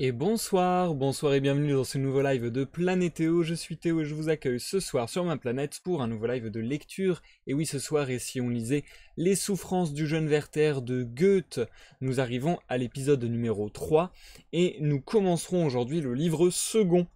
Et bonsoir, bonsoir et bienvenue dans ce nouveau live de Planétéo. Je suis Théo et je vous accueille ce soir sur ma planète pour un nouveau live de lecture. Et oui, ce soir, et si on lisait Les souffrances du jeune Werther de Goethe, nous arrivons à l'épisode numéro 3 et nous commencerons aujourd'hui le livre second.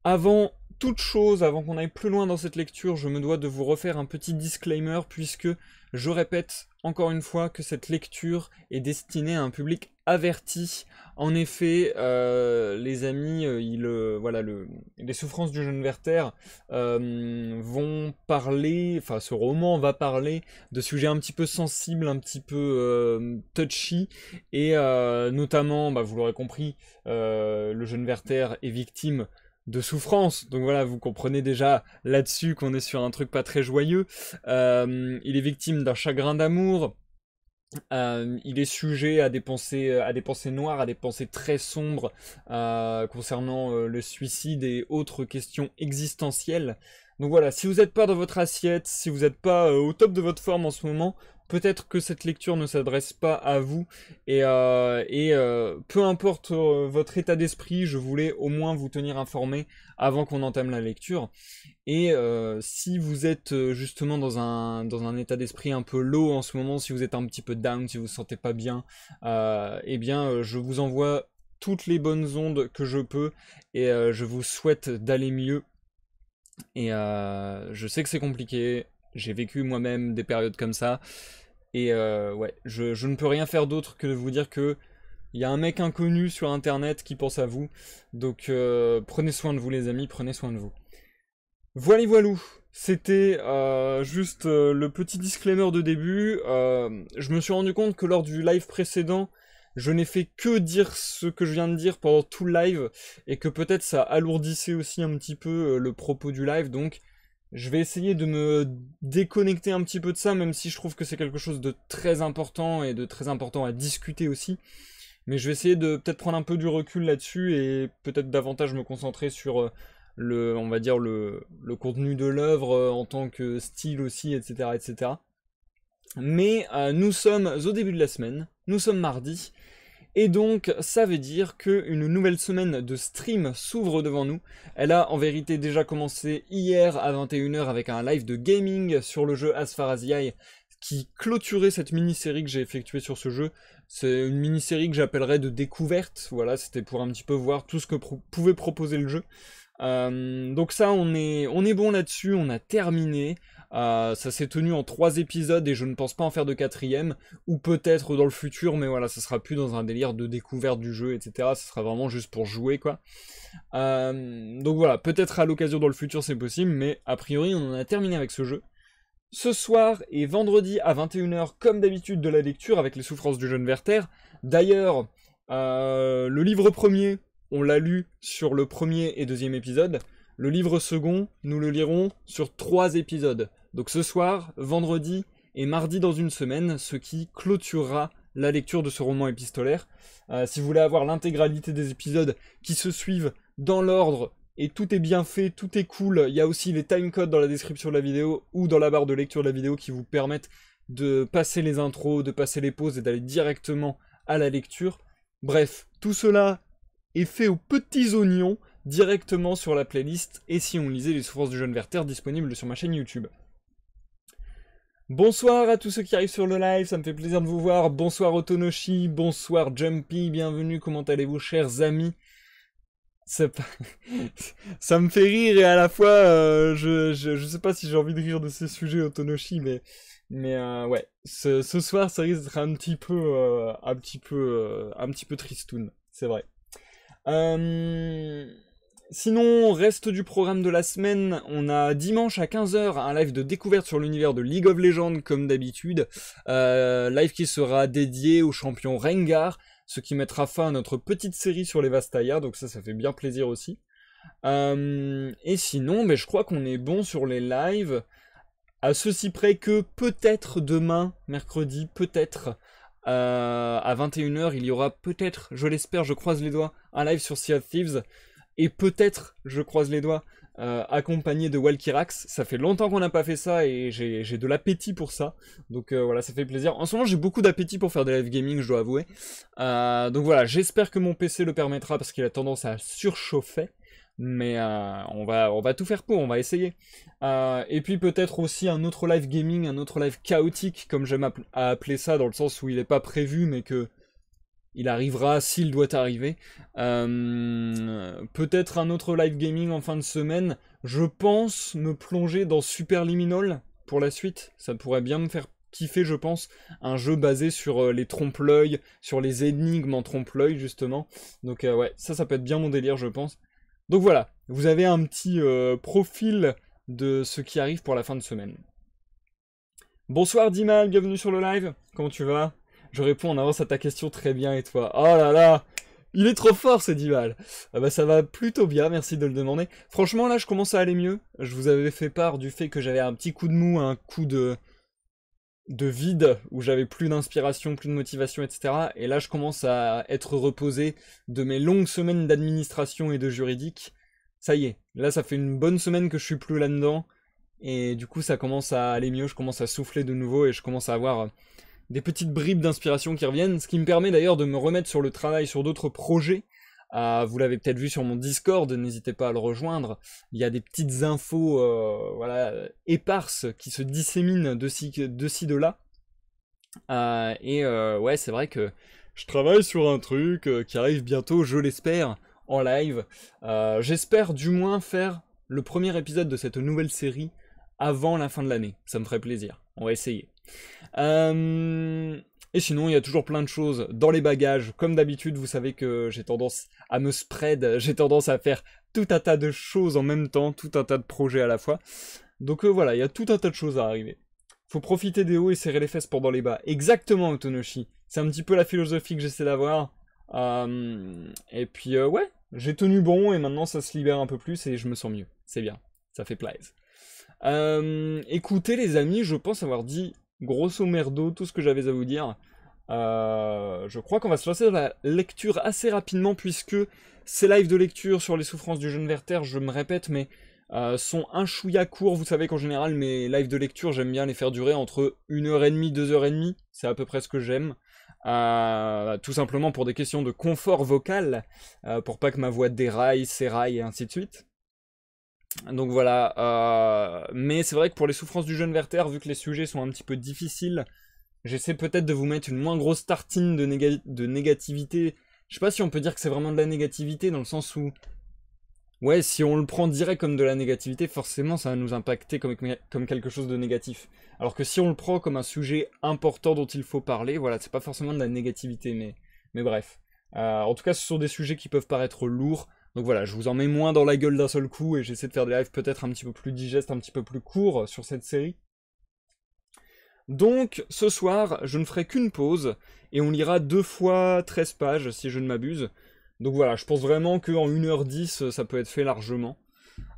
Avant toute chose, avant qu'on aille plus loin dans cette lecture, je me dois de vous refaire un petit disclaimer puisque je répète encore une fois que cette lecture est destinée à un public averti. En effet, les amis, les souffrances du jeune Werther vont parler, enfin ce roman va parler de sujets un petit peu sensibles, un petit peu touchy, et notamment, vous l'aurez compris, le jeune Werther est victime de souffrance. Donc voilà, vous comprenez déjà là-dessus qu'on est sur un truc pas très joyeux. Il est victime d'un chagrin d'amour. Il est sujet à des pensées noires, à des pensées très sombres concernant le suicide et autres questions existentielles. Donc voilà, si vous n'êtes pas dans votre assiette, si vous n'êtes pas au top de votre forme en ce moment, peut-être que cette lecture ne s'adresse pas à vous. Et peu importe votre état d'esprit, je voulais au moins vous tenir informé avant qu'on entame la lecture. Et si vous êtes justement dans un état d'esprit un peu low en ce moment, si vous êtes un petit peu down, si vous vous sentez pas bien, je vous envoie toutes les bonnes ondes que je peux et je vous souhaite d'aller mieux. Et je sais que c'est compliqué, j'ai vécu moi-même des périodes comme ça. Et je ne peux rien faire d'autre que de vous dire que il y a un mec inconnu sur internet qui pense à vous. Donc prenez soin de vous les amis, prenez soin de vous. Voilà voilou, c'était juste le petit disclaimer de début. Je me suis rendu compte que lors du live précédent, je n'ai fait que dire ce que je viens de dire pendant tout le live, et que peut-être ça alourdissait aussi un petit peu le propos du live, donc je vais essayer de me déconnecter un petit peu de ça, même si je trouve que c'est quelque chose de très important et de très important à discuter aussi. Mais je vais essayer de peut-être prendre un peu du recul là-dessus et peut-être davantage me concentrer sur on va dire le contenu de l'œuvre en tant que style aussi, etc., etc. Mais nous sommes au début de la semaine, nous sommes mardi, et donc ça veut dire qu'une nouvelle semaine de stream s'ouvre devant nous. Elle a en vérité déjà commencé hier à 21h avec un live de gaming sur le jeu As Far As The Eye qui clôturait cette mini-série que j'ai effectuée sur ce jeu. C'est une mini-série que j'appellerais de découverte, voilà, c'était pour un petit peu voir tout ce que pouvait proposer le jeu. Donc ça, on est bon là-dessus, on a terminé. Ça s'est tenu en 3 épisodes et je ne pense pas en faire de 4ème, ou peut-être dans le futur, mais voilà, ça sera plus dans un délire de découverte du jeu, etc. Ça sera vraiment juste pour jouer, quoi. Donc voilà, peut-être à l'occasion dans le futur c'est possible, mais a priori on en a terminé avec ce jeu. Ce soir et vendredi à 21h, comme d'habitude, de la lecture avec les souffrances du jeune Werther. D'ailleurs, le livre premier, on l'a lu sur le premier et deuxième épisode. Le livre second, nous le lirons sur 3 épisodes. Donc ce soir, vendredi et mardi dans une semaine, ce qui clôturera la lecture de ce roman épistolaire. Si vous voulez avoir l'intégralité des épisodes qui se suivent dans l'ordre, et tout est bien fait, tout est cool, il y a aussi les timecodes dans la description de la vidéo ou dans la barre de lecture de la vidéo qui vous permettent de passer les intros, de passer les pauses et d'aller directement à la lecture. Bref, tout cela est fait aux petits oignons, directement sur la playlist Et si on lisait les souffrances du jeune Werther, disponible sur ma chaîne YouTube. Bonsoir à tous ceux qui arrivent sur le live, ça me fait plaisir de vous voir. Bonsoir Otonoshi, bonsoir Jumpy, bienvenue, comment allez-vous chers amis? Ça, ça me fait rire et à la fois, je sais pas si j'ai envie de rire de ces sujets Otonoshi, mais ouais, ce soir ça risque d'être un petit peu tristoun, c'est vrai. Sinon, reste du programme de la semaine, on a dimanche à 15h un live de découverte sur l'univers de League of Legends comme d'habitude, live qui sera dédié au champion Rengar, ce qui mettra fin à notre petite série sur les Vastaya, donc ça fait bien plaisir aussi. Et sinon, je crois qu'on est bon sur les lives, à ceci près que peut-être demain, mercredi, peut-être, à 21h, il y aura peut-être, je l'espère, je croise les doigts, un live sur Sea of Thieves, et peut-être, je croise les doigts, accompagné de Walkyrax. Ça fait longtemps qu'on n'a pas fait ça et j'ai de l'appétit pour ça. Donc voilà, ça fait plaisir. En ce moment, j'ai beaucoup d'appétit pour faire des live gaming, je dois avouer. Donc voilà, j'espère que mon PC le permettra parce qu'il a tendance à surchauffer. Mais on va tout faire pour, on va essayer. Et puis peut-être aussi un autre live gaming, un autre live chaotique, comme j'aime à appeler ça, dans le sens où il n'est pas prévu, mais que il arrivera s'il doit arriver. Peut-être un autre live gaming en fin de semaine. Je pense me plonger dans Superliminal pour la suite. Ça pourrait bien me faire kiffer, je pense. Un jeu basé sur les trompe-l'œil, sur les énigmes en trompe-l'œil, justement. Donc ouais, ça peut être bien mon délire, je pense. Donc voilà, vous avez un petit profil de ce qui arrive pour la fin de semaine. Bonsoir Dimal, bienvenue sur le live. Comment tu vas? Je réponds en avance à ta question très bien, et toi? Oh là là, il est trop fort ce Dimal. Ah bah ça va plutôt bien, merci de le demander. Franchement là je commence à aller mieux. Je vous avais fait part du fait que j'avais un petit coup de mou, un coup de vide, où j'avais plus d'inspiration, plus de motivation, etc. Et là je commence à être reposé de mes longues semaines d'administration et de juridique. Ça y est, là ça fait une bonne semaine que je suis plus là-dedans. Et du coup ça commence à aller mieux, je commence à souffler de nouveau et je commence à avoir des petites bribes d'inspiration qui reviennent, ce qui me permet d'ailleurs de me remettre sur le travail sur d'autres projets. Vous l'avez peut-être vu sur mon Discord, n'hésitez pas à le rejoindre. Il y a des petites infos voilà, éparses qui se disséminent de ci, de là. Ouais, c'est vrai que je travaille sur un truc qui arrive bientôt, je l'espère, en live. J'espère du moins faire le premier épisode de cette nouvelle série avant la fin de l'année. Ça me ferait plaisir. On va essayer. Et sinon, il y a toujours plein de choses dans les bagages. Comme d'habitude, vous savez que j'ai tendance à me spread, j'ai tendance à faire tout un tas de choses en même temps, tout un tas de projets à la fois. Donc voilà, il y a tout un tas de choses à arriver. Faut profiter des hauts et serrer les fesses pendant les bas. Exactement, Otonoshi. C'est un petit peu la philosophie que j'essaie d'avoir. Et puis ouais, j'ai tenu bon et maintenant ça se libère un peu plus et je me sens mieux. C'est bien, ça fait plaisir. Écoutez les amis, je pense avoir dit grosso merdo tout ce que j'avais à vous dire. Je crois qu'on va se lancer dans la lecture assez rapidement puisque ces lives de lecture sur les souffrances du jeune Werther, je me répète, mais sont un chouïa courts. Vous savez qu'en général mes lives de lecture, j'aime bien les faire durer entre 1h30, 2h30. C'est à peu près ce que j'aime. Tout simplement pour des questions de confort vocal, pour pas que ma voix déraille, s'éraille et ainsi de suite. Donc voilà, mais c'est vrai que pour les souffrances du jeune Werther, vu que les sujets sont un petit peu difficiles, j'essaie peut-être de vous mettre une moins grosse tartine de négativité. Je sais pas si on peut dire que c'est vraiment de la négativité, dans le sens où... Ouais, si on le prend direct comme de la négativité, forcément ça va nous impacter comme quelque chose de négatif. Alors que si on le prend comme un sujet important dont il faut parler, voilà, c'est pas forcément de la négativité, mais bref. En tout cas, ce sont des sujets qui peuvent paraître lourds. Donc voilà, je vous en mets moins dans la gueule d'un seul coup et j'essaie de faire des lives peut-être un petit peu plus digestes, un petit peu plus courts sur cette série. Donc ce soir, je ne ferai qu'une pause et on lira 2 fois 13 pages si je ne m'abuse. Donc voilà, je pense vraiment qu'en 1h10, ça peut être fait largement.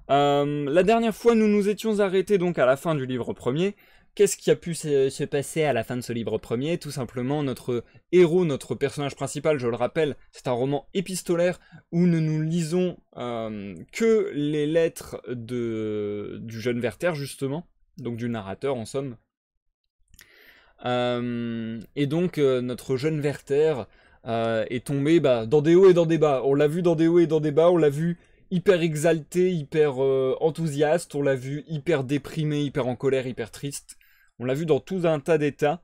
La dernière fois, nous nous étions arrêtés donc à la fin du livre premier. Qu'est-ce qui a pu se passer à la fin de ce livre premier? Tout simplement, notre héros, notre personnage principal, je le rappelle, c'est un roman épistolaire où nous ne lisons que les lettres du jeune Werther, justement, donc du narrateur en somme. Et donc, notre jeune Werther est tombé dans des hauts et dans des bas. On l'a vu dans des hauts et dans des bas, on l'a vu hyper exalté, hyper enthousiaste, on l'a vu hyper déprimé, hyper en colère, hyper triste. On l'a vu dans tout un tas d'états,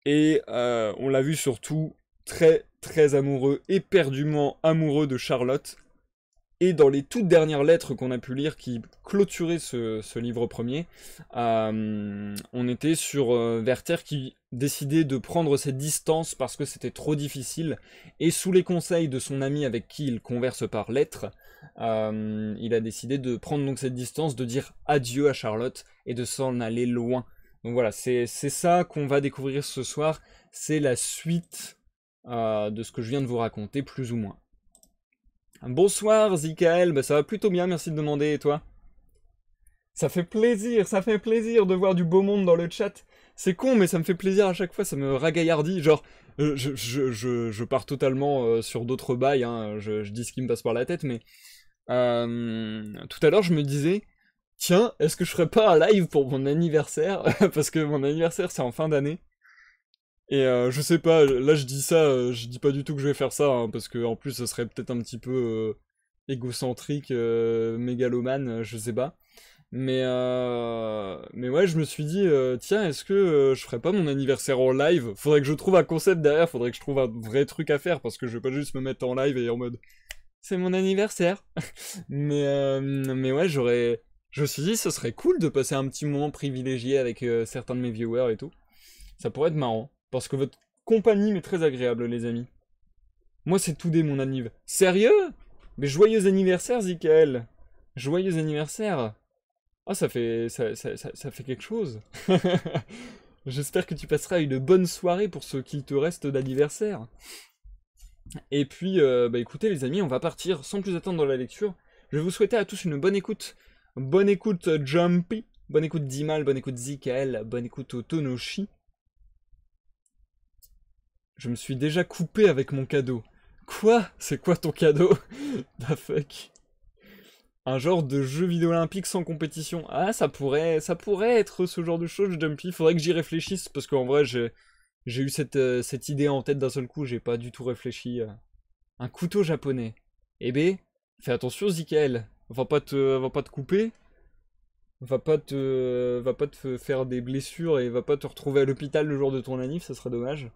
et on l'a vu surtout très très amoureux, éperdument amoureux de Charlotte. Et dans les toutes dernières lettres qu'on a pu lire qui clôturaient ce livre premier, on était sur Werther qui décidait de prendre ses distances parce que c'était trop difficile, et sous les conseils de son ami avec qui il converse par lettres, il a décidé de prendre donc cette distance, de dire adieu à Charlotte et de s'en aller loin. Donc voilà, c'est ça qu'on va découvrir ce soir, c'est la suite de ce que je viens de vous raconter, plus ou moins. Bonsoir Zikael, ça va plutôt bien, merci de demander, et toi? Ça fait plaisir de voir du beau monde dans le chat. C'est con, mais ça me fait plaisir à chaque fois, ça me ragaillardit, genre, je pars totalement sur d'autres bails, hein, je dis ce qui me passe par la tête, mais Tout à l'heure, je me disais, tiens, est-ce que je ferais pas un live pour mon anniversaire? Parce que mon anniversaire, c'est en fin d'année. Et je sais pas, là je dis ça, je dis pas du tout que je vais faire ça, hein, parce que en plus, ce serait peut-être un petit peu égocentrique, mégalomane, je sais pas. Mais ouais, je me suis dit, tiens, est-ce que je ferais pas mon anniversaire en live? Faudrait que je trouve un concept derrière, faudrait que je trouve un vrai truc à faire, parce que je vais pas juste me mettre en live et en mode, c'est mon anniversaire. Mais ouais, je me suis dit, ce serait cool de passer un petit moment privilégié avec certains de mes viewers et tout. Ça pourrait être marrant, parce que votre compagnie m'est très agréable, les amis. Moi, c'est tout dès mon anniv. Sérieux? Mais joyeux anniversaire, Zikael! Joyeux anniversaire! Ah, ça fait quelque chose. J'espère que tu passeras une bonne soirée pour ce qu'il te reste d'anniversaire. Et puis, bah écoutez les amis, on va partir sans plus attendre dans la lecture. Je vais vous souhaiter à tous une bonne écoute. Bonne écoute Jumpy, bonne écoute Dimal, bonne écoute Zikael, bonne écoute Otonoshi. Je me suis déjà coupé avec mon cadeau. Quoi? C'est quoi ton cadeau? The fuck? Un genre de jeu vidéo olympique sans compétition. Ah, ça pourrait être ce genre de chose, Jumpy. Faudrait que j'y réfléchisse, parce qu'en vrai, j'ai eu cette idée en tête d'un seul coup, j'ai pas du tout réfléchi. Un couteau japonais. Eh ben, fais attention, Zikael. Va pas te couper. Va pas te faire des blessures et va pas te retrouver à l'hôpital le jour de ton anniv, ça serait dommage.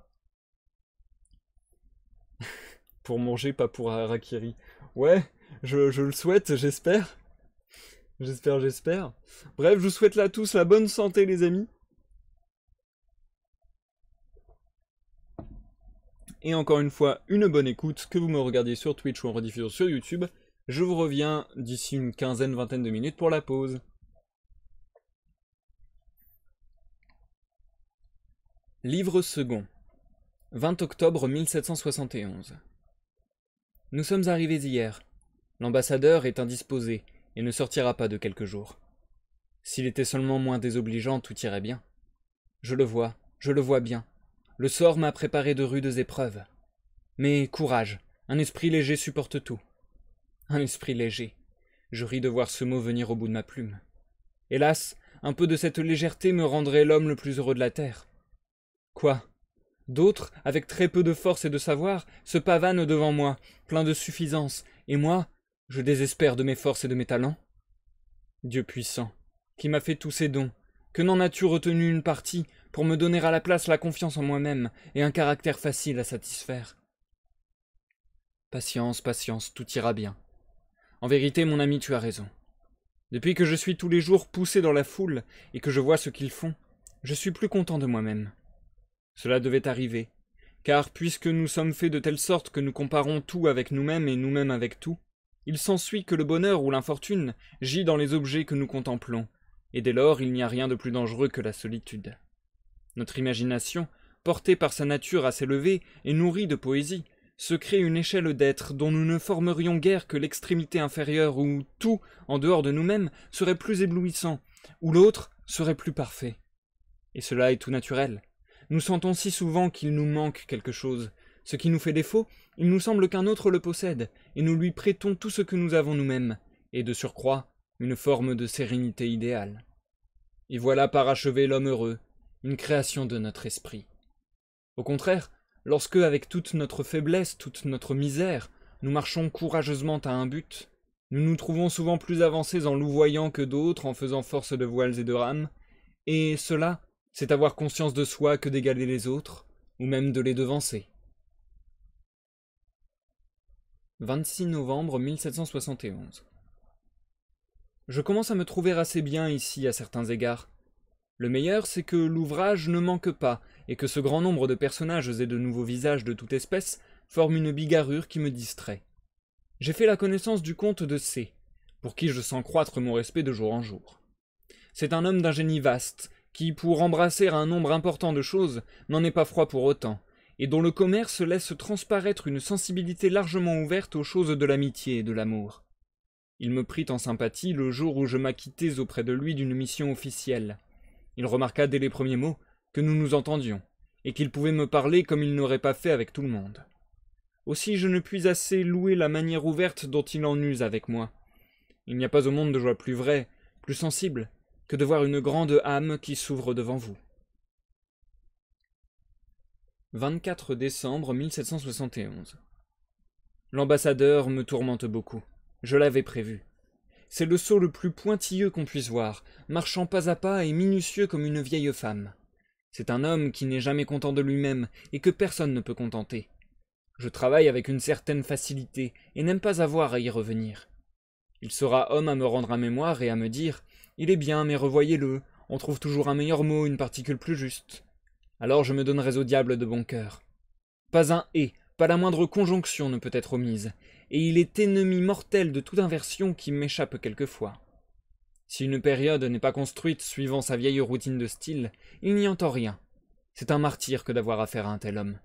Pour manger, pas pour harakiri. Ouais, je le souhaite, j'espère. J'espère. Bref, je vous souhaite là à tous la bonne santé, les amis. Et encore une fois, une bonne écoute, que vous me regardiez sur Twitch ou en rediffusion sur YouTube. Je vous reviens d'ici une vingtaine de minutes pour la pause. Livre second. 20 octobre 1771. Nous sommes arrivés hier. L'ambassadeur est indisposé et ne sortira pas de quelques jours. S'il était seulement moins désobligeant, tout irait bien. Je le vois bien. Le sort m'a préparé de rudes épreuves. Mais courage, un esprit léger supporte tout. Un esprit léger. Je ris de voir ce mot venir au bout de ma plume. Hélas, un peu de cette légèreté me rendrait l'homme le plus heureux de la terre. Quoi? D'autres, avec très peu de force et de savoir, se pavanent devant moi, pleins de suffisance, et moi, je désespère de mes forces et de mes talents. Dieu puissant, qui m'a fait tous ces dons, que n'en as-tu retenu une partie pour me donner à la place la confiance en moi-même et un caractère facile à satisfaire? Patience, patience, tout ira bien. En vérité, mon ami, tu as raison. Depuis que je suis tous les jours poussé dans la foule et que je vois ce qu'ils font, je suis plus content de moi-même. Cela devait arriver, car puisque nous sommes faits de telle sorte que nous comparons tout avec nous-mêmes et nous-mêmes avec tout, il s'ensuit que le bonheur ou l'infortune gît dans les objets que nous contemplons, et dès lors il n'y a rien de plus dangereux que la solitude. Notre imagination, portée par sa nature assez élevée et nourrie de poésie, se crée une échelle d'êtres dont nous ne formerions guère que l'extrémité inférieure où tout, en dehors de nous-mêmes, serait plus éblouissant, où l'autre serait plus parfait. Et cela est tout naturel. Nous sentons si souvent qu'il nous manque quelque chose. Ce qui nous fait défaut, il nous semble qu'un autre le possède, et nous lui prêtons tout ce que nous avons nous-mêmes, et de surcroît, une forme de sérénité idéale. Et voilà parachevé l'homme heureux, une création de notre esprit. Au contraire, lorsque, avec toute notre faiblesse, toute notre misère, nous marchons courageusement à un but, nous nous trouvons souvent plus avancés en louvoyant que d'autres en faisant force de voiles et de rames, et cela, c'est avoir conscience de soi que d'égaler les autres, ou même de les devancer. 26 novembre 1771. Je commence à me trouver assez bien ici à certains égards. Le meilleur, c'est que l'ouvrage ne manque pas, et que ce grand nombre de personnages et de nouveaux visages de toute espèce forment une bigarrure qui me distrait. J'ai fait la connaissance du comte de C, pour qui je sens croître mon respect de jour en jour. C'est un homme d'un génie vaste, qui, pour embrasser un nombre important de choses, n'en est pas froid pour autant, et dont le commerce laisse transparaître une sensibilité largement ouverte aux choses de l'amitié et de l'amour. Il me prit en sympathie le jour où je m'acquittais auprès de lui d'une mission officielle. Il remarqua dès les premiers mots que nous nous entendions, et qu'il pouvait me parler comme il n'aurait pas fait avec tout le monde. Aussi je ne puis assez louer la manière ouverte dont il en use avec moi, Il n'y a pas au monde de joie plus vraie, plus sensible, que de voir une grande âme qui s'ouvre devant vous. 24 décembre 1771. L'ambassadeur me tourmente beaucoup. Je l'avais prévu. C'est le sot le plus pointilleux qu'on puisse voir, marchant pas à pas et minutieux comme une vieille femme. C'est un homme qui n'est jamais content de lui-même et que personne ne peut contenter. Je travaille avec une certaine facilité et n'aime pas avoir à y revenir. Il sera homme à me rendre un mémoire et à me dire « Il est bien, mais revoyez-le, on trouve toujours un meilleur mot, une particule plus juste. » Alors je me donnerai au diable de bon cœur. Pas un « et », pas la moindre conjonction ne peut être omise, et il est ennemi mortel de toute inversion qui m'échappe quelquefois. Si une période n'est pas construite suivant sa vieille routine de style, il n'y entend rien. C'est un martyre que d'avoir affaire à un tel homme.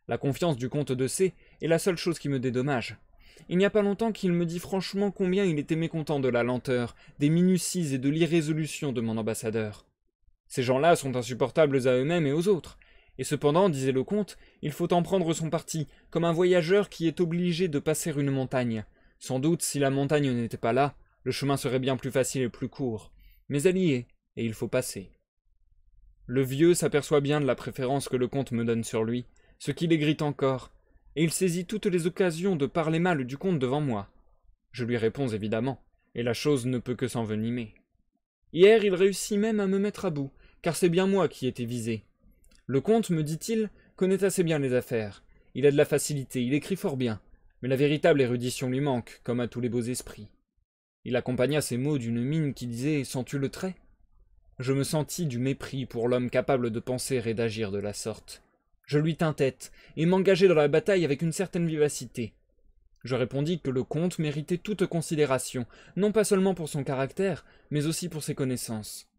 La confiance du comte de C est la seule chose qui me dédommage. Il n'y a pas longtemps qu'il me dit franchement combien il était mécontent de la lenteur, des minuties et de l'irrésolution de mon ambassadeur. Ces gens-là sont insupportables à eux-mêmes et aux autres. Et cependant, disait le comte, il faut en prendre son parti, comme un voyageur qui est obligé de passer une montagne. Sans doute, si la montagne n'était pas là, le chemin serait bien plus facile et plus court. Mais elle y est, et il faut passer. Le vieux s'aperçoit bien de la préférence que le comte me donne sur lui, ce qui l'aigrit encore, et il saisit toutes les occasions de parler mal du comte devant moi. Je lui réponds évidemment, et la chose ne peut que s'envenimer. Hier, il réussit même à me mettre à bout, car c'est bien moi qui étais visé. Le comte, me dit-il, connaît assez bien les affaires. Il a de la facilité, il écrit fort bien, mais la véritable érudition lui manque, comme à tous les beaux esprits. Il accompagna ces mots d'une mine qui disait « Sens-tu le trait ?» Je me sentis du mépris pour l'homme capable de penser et d'agir de la sorte. Je lui tins tête, et m'engageai dans la bataille avec une certaine vivacité. Je répondis que le comte méritait toute considération, non pas seulement pour son caractère, mais aussi pour ses connaissances.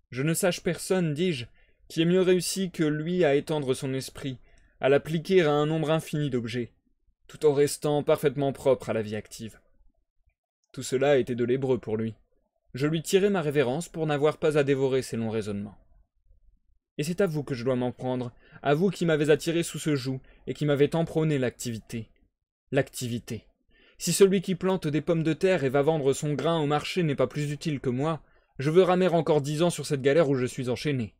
Je ne sache personne, dis-je, qui ait mieux réussi que lui à étendre son esprit, à l'appliquer à un nombre infini d'objets, tout en restant parfaitement propre à la vie active. Tout cela était de l'hébreu pour lui. Je lui tirai ma révérence pour n'avoir pas à dévorer ses longs raisonnements. Et c'est à vous que je dois m'en prendre, à vous qui m'avez attiré sous ce joug et qui m'avez tant prôné l'activité. L'activité. Si celui qui plante des pommes de terre et va vendre son grain au marché n'est pas plus utile que moi, je veux ramer encore 10 ans sur cette galère où je suis enchaîné.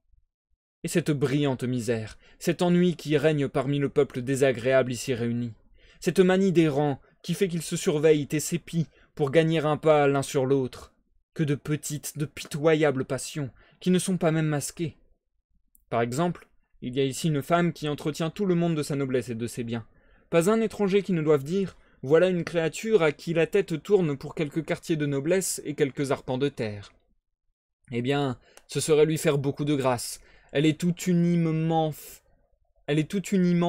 Et cette brillante misère, cet ennui qui règne parmi le peuple désagréable ici réuni, cette manie des rangs qui fait qu'ils se surveillent et s'épient pour gagner un pas l'un sur l'autre, que de petites, de pitoyables passions, qui ne sont pas même masquées. Par exemple, il y a ici une femme qui entretient tout le monde de sa noblesse et de ses biens. Pas un étranger qui ne doive dire « Voilà une créature à qui la tête tourne pour quelques quartiers de noblesse et quelques arpents de terre. » Eh bien, ce serait lui faire beaucoup de grâce. Elle est tout uniment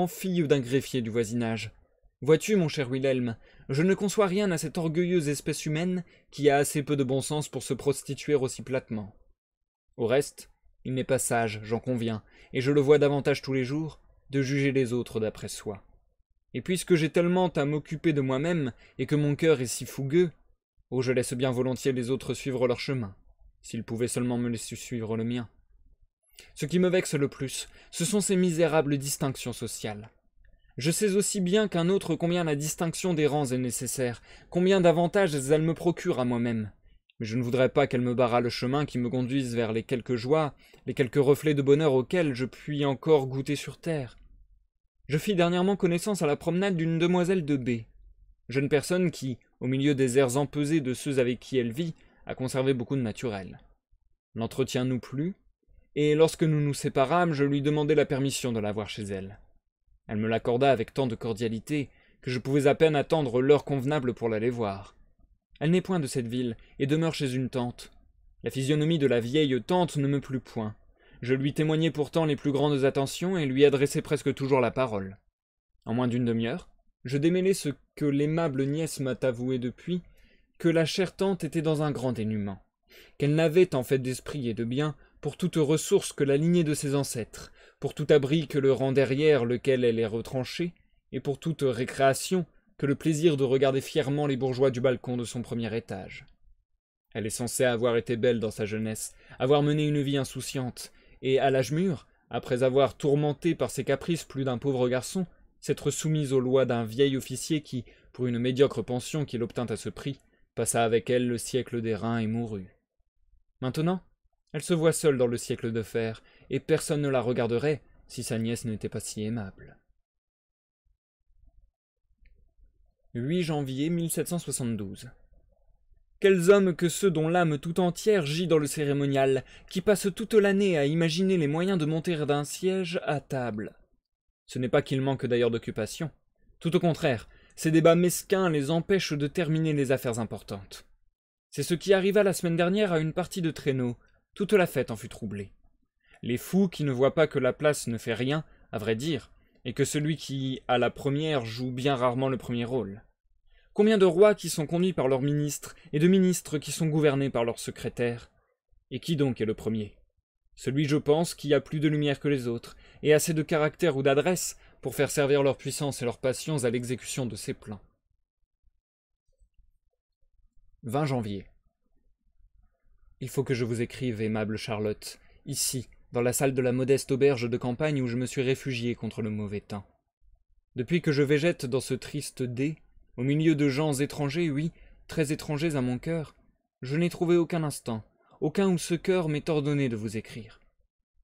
fille d'un greffier du voisinage. Vois-tu, mon cher Wilhelm, je ne conçois rien à cette orgueilleuse espèce humaine qui a assez peu de bon sens pour se prostituer aussi platement. Au reste, il n'est pas sage, j'en conviens, et je le vois davantage tous les jours, de juger les autres d'après soi. Et puisque j'ai tellement à m'occuper de moi-même, et que mon cœur est si fougueux, oh, je laisse bien volontiers les autres suivre leur chemin, s'ils pouvaient seulement me laisser suivre le mien. Ce qui me vexe le plus, ce sont ces misérables distinctions sociales. Je sais aussi bien qu'un autre combien la distinction des rangs est nécessaire, combien d'avantages elle me procure à moi-même. Mais je ne voudrais pas qu'elle me barrât le chemin qui me conduise vers les quelques joies, les quelques reflets de bonheur auxquels je puis encore goûter sur terre. Je fis dernièrement connaissance à la promenade d'une demoiselle de B, jeune personne qui, au milieu des airs empesés de ceux avec qui elle vit, a conservé beaucoup de naturel. L'entretien nous plut, et lorsque nous nous séparâmes, je lui demandai la permission de la voir chez elle. Elle me l'accorda avec tant de cordialité que je pouvais à peine attendre l'heure convenable pour l'aller voir. Elle n'est point de cette ville, et demeure chez une tante. La physionomie de la vieille tante ne me plut point. Je lui témoignai pourtant les plus grandes attentions et lui adressai presque toujours la parole. En moins d'une demi-heure, je démêlai ce que l'aimable nièce m'a avoué depuis, que la chère tante était dans un grand dénuement, qu'elle n'avait en fait d'esprit et de bien pour toute ressource que la lignée de ses ancêtres, pour tout abri que le rang derrière lequel elle est retranchée, et pour toute récréation que le plaisir de regarder fièrement les bourgeois du balcon de son premier étage. Elle est censée avoir été belle dans sa jeunesse, avoir mené une vie insouciante, et à l'âge mûr, après avoir tourmenté par ses caprices plus d'un pauvre garçon, s'être soumise aux lois d'un vieil officier qui, pour une médiocre pension qu'il obtint à ce prix, passa avec elle le siècle d'airain et mourut. Maintenant, elle se voit seule dans le siècle de fer, et personne ne la regarderait si sa nièce n'était pas si aimable. 8 janvier 1772. Quels hommes que ceux dont l'âme tout entière gît dans le cérémonial, qui passent toute l'année à imaginer les moyens de monter d'un siège à table. Ce n'est pas qu'ils manquent d'ailleurs d'occupation. Tout au contraire, ces débats mesquins les empêchent de terminer les affaires importantes. C'est ce qui arriva la semaine dernière à une partie de traîneau. Toute la fête en fut troublée. Les fous qui ne voient pas que la place ne fait rien, à vrai dire, et que celui qui a la première joue bien rarement le premier rôle. Combien de rois qui sont conduits par leurs ministres, et de ministres qui sont gouvernés par leurs secrétaires? Et qui donc est le premier? Celui, je pense, qui a plus de lumière que les autres, et assez de caractère ou d'adresse pour faire servir leur puissance et leurs passions à l'exécution de ses plans. 20 janvier. Il faut que je vous écrive, aimable Charlotte, ici, dans la salle de la modeste auberge de campagne où je me suis réfugié contre le mauvais temps. Depuis que je végète dans ce triste dé, au milieu de gens étrangers, oui, très étrangers à mon cœur, je n'ai trouvé aucun instant, aucun où ce cœur m'est ordonné de vous écrire.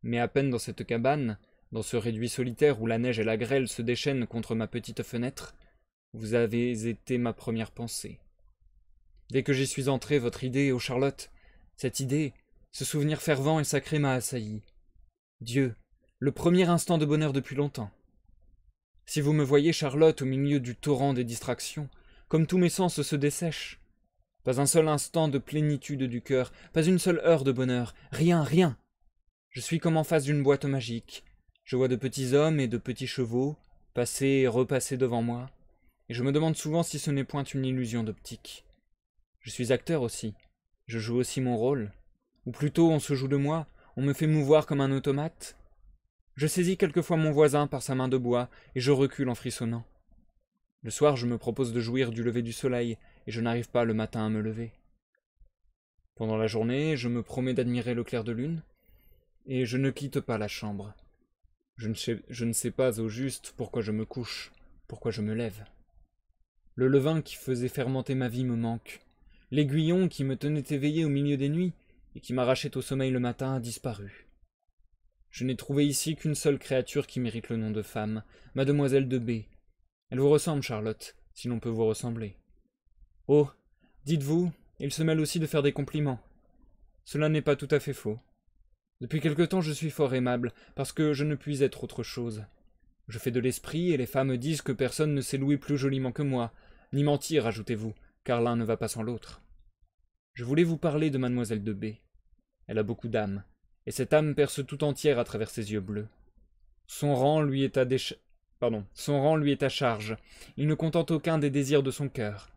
Mais à peine dans cette cabane, dans ce réduit solitaire où la neige et la grêle se déchaînent contre ma petite fenêtre, vous avez été ma première pensée. Dès que j'y suis entré, votre idée, ô Charlotte, cette idée, ce souvenir fervent et sacré m'a assailli. Dieu, le premier instant de bonheur depuis longtemps. Si vous me voyez, Charlotte, au milieu du torrent des distractions, comme tous mes sens se dessèchent, pas un seul instant de plénitude du cœur, pas une seule heure de bonheur, rien, rien. Je suis comme en face d'une boîte magique. Je vois de petits hommes et de petits chevaux passer et repasser devant moi, et je me demande souvent si ce n'est point une illusion d'optique. Je suis acteur aussi. Je joue aussi mon rôle. Ou plutôt, on se joue de moi, on me fait mouvoir comme un automate. Je saisis quelquefois mon voisin par sa main de bois, et je recule en frissonnant. Le soir, je me propose de jouir du lever du soleil, et je n'arrive pas le matin à me lever. Pendant la journée, je me promets d'admirer le clair de lune, et je ne quitte pas la chambre. Je ne sais pas au juste pourquoi je me couche, pourquoi je me lève. Le levain qui faisait fermenter ma vie me manque. L'aiguillon qui me tenait éveillé au milieu des nuits et qui m'arrachait au sommeil le matin a disparu. Je n'ai trouvé ici qu'une seule créature qui mérite le nom de femme, mademoiselle de B. Elle vous ressemble, Charlotte, si l'on peut vous ressembler. Oh, dites-vous, il se mêle aussi de faire des compliments. Cela n'est pas tout à fait faux. Depuis quelque temps, je suis fort aimable, parce que je ne puis être autre chose. Je fais de l'esprit, et les femmes disent que personne ne sait louer plus joliment que moi, ni mentir, ajoutez-vous, car l'un ne va pas sans l'autre. Je voulais vous parler de mademoiselle de B. Elle a beaucoup d'âme, et cette âme perce tout entière à travers ses yeux bleus. Son rang lui est à charge, il ne contente aucun des désirs de son cœur.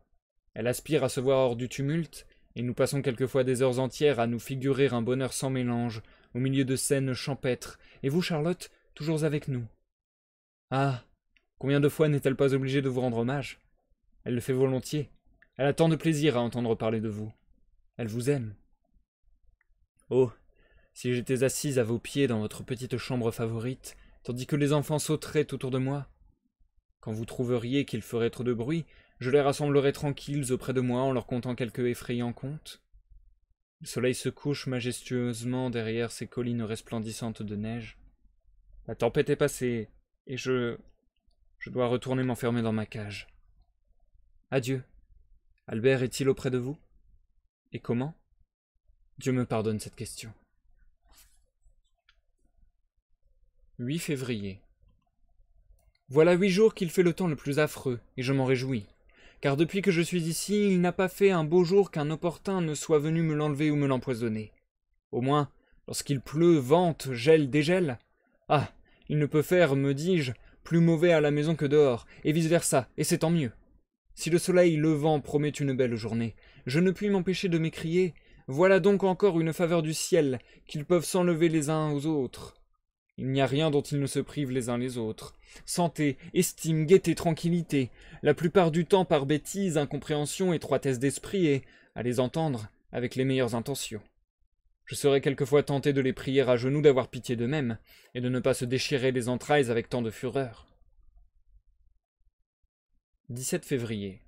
Elle aspire à se voir hors du tumulte, et nous passons quelquefois des heures entières à nous figurer un bonheur sans mélange, au milieu de scènes champêtres, et vous, Charlotte, toujours avec nous. Ah, combien de fois n'est-elle pas obligée de vous rendre hommage? Elle le fait volontiers. Elle a tant de plaisir à entendre parler de vous. Elle vous aime. Oh, si j'étais assise à vos pieds dans votre petite chambre favorite, tandis que les enfants sauteraient autour de moi. Quand vous trouveriez qu'ils feraient trop de bruit, je les rassemblerais tranquilles auprès de moi en leur contant quelque effrayant conte. Le soleil se couche majestueusement derrière ces collines resplendissantes de neige. La tempête est passée, et je dois retourner m'enfermer dans ma cage. Adieu. Albert est-il auprès de vous? Et comment? Dieu me pardonne cette question. 8 février. Voilà 8 jours qu'il fait le temps le plus affreux, et je m'en réjouis. Car depuis que je suis ici, il n'a pas fait un beau jour qu'un opportun ne soit venu me l'enlever ou me l'empoisonner. Au moins, lorsqu'il pleut, vente, gèle, dégèle. Ah, il ne peut faire, me dis-je, plus mauvais à la maison que dehors, et vice-versa, et c'est tant mieux. Si le soleil levant promet une belle journée, je ne puis m'empêcher de m'écrier « Voilà donc encore une faveur du ciel, qu'ils peuvent s'enlever les uns aux autres. » Il n'y a rien dont ils ne se privent les uns les autres. Santé, estime, gaieté, tranquillité, la plupart du temps par bêtise, incompréhension, étroitesse d'esprit et, à les entendre, avec les meilleures intentions. Je serais quelquefois tenté de les prier à genoux d'avoir pitié d'eux-mêmes, et de ne pas se déchirer les entrailles avec tant de fureur. 17 février.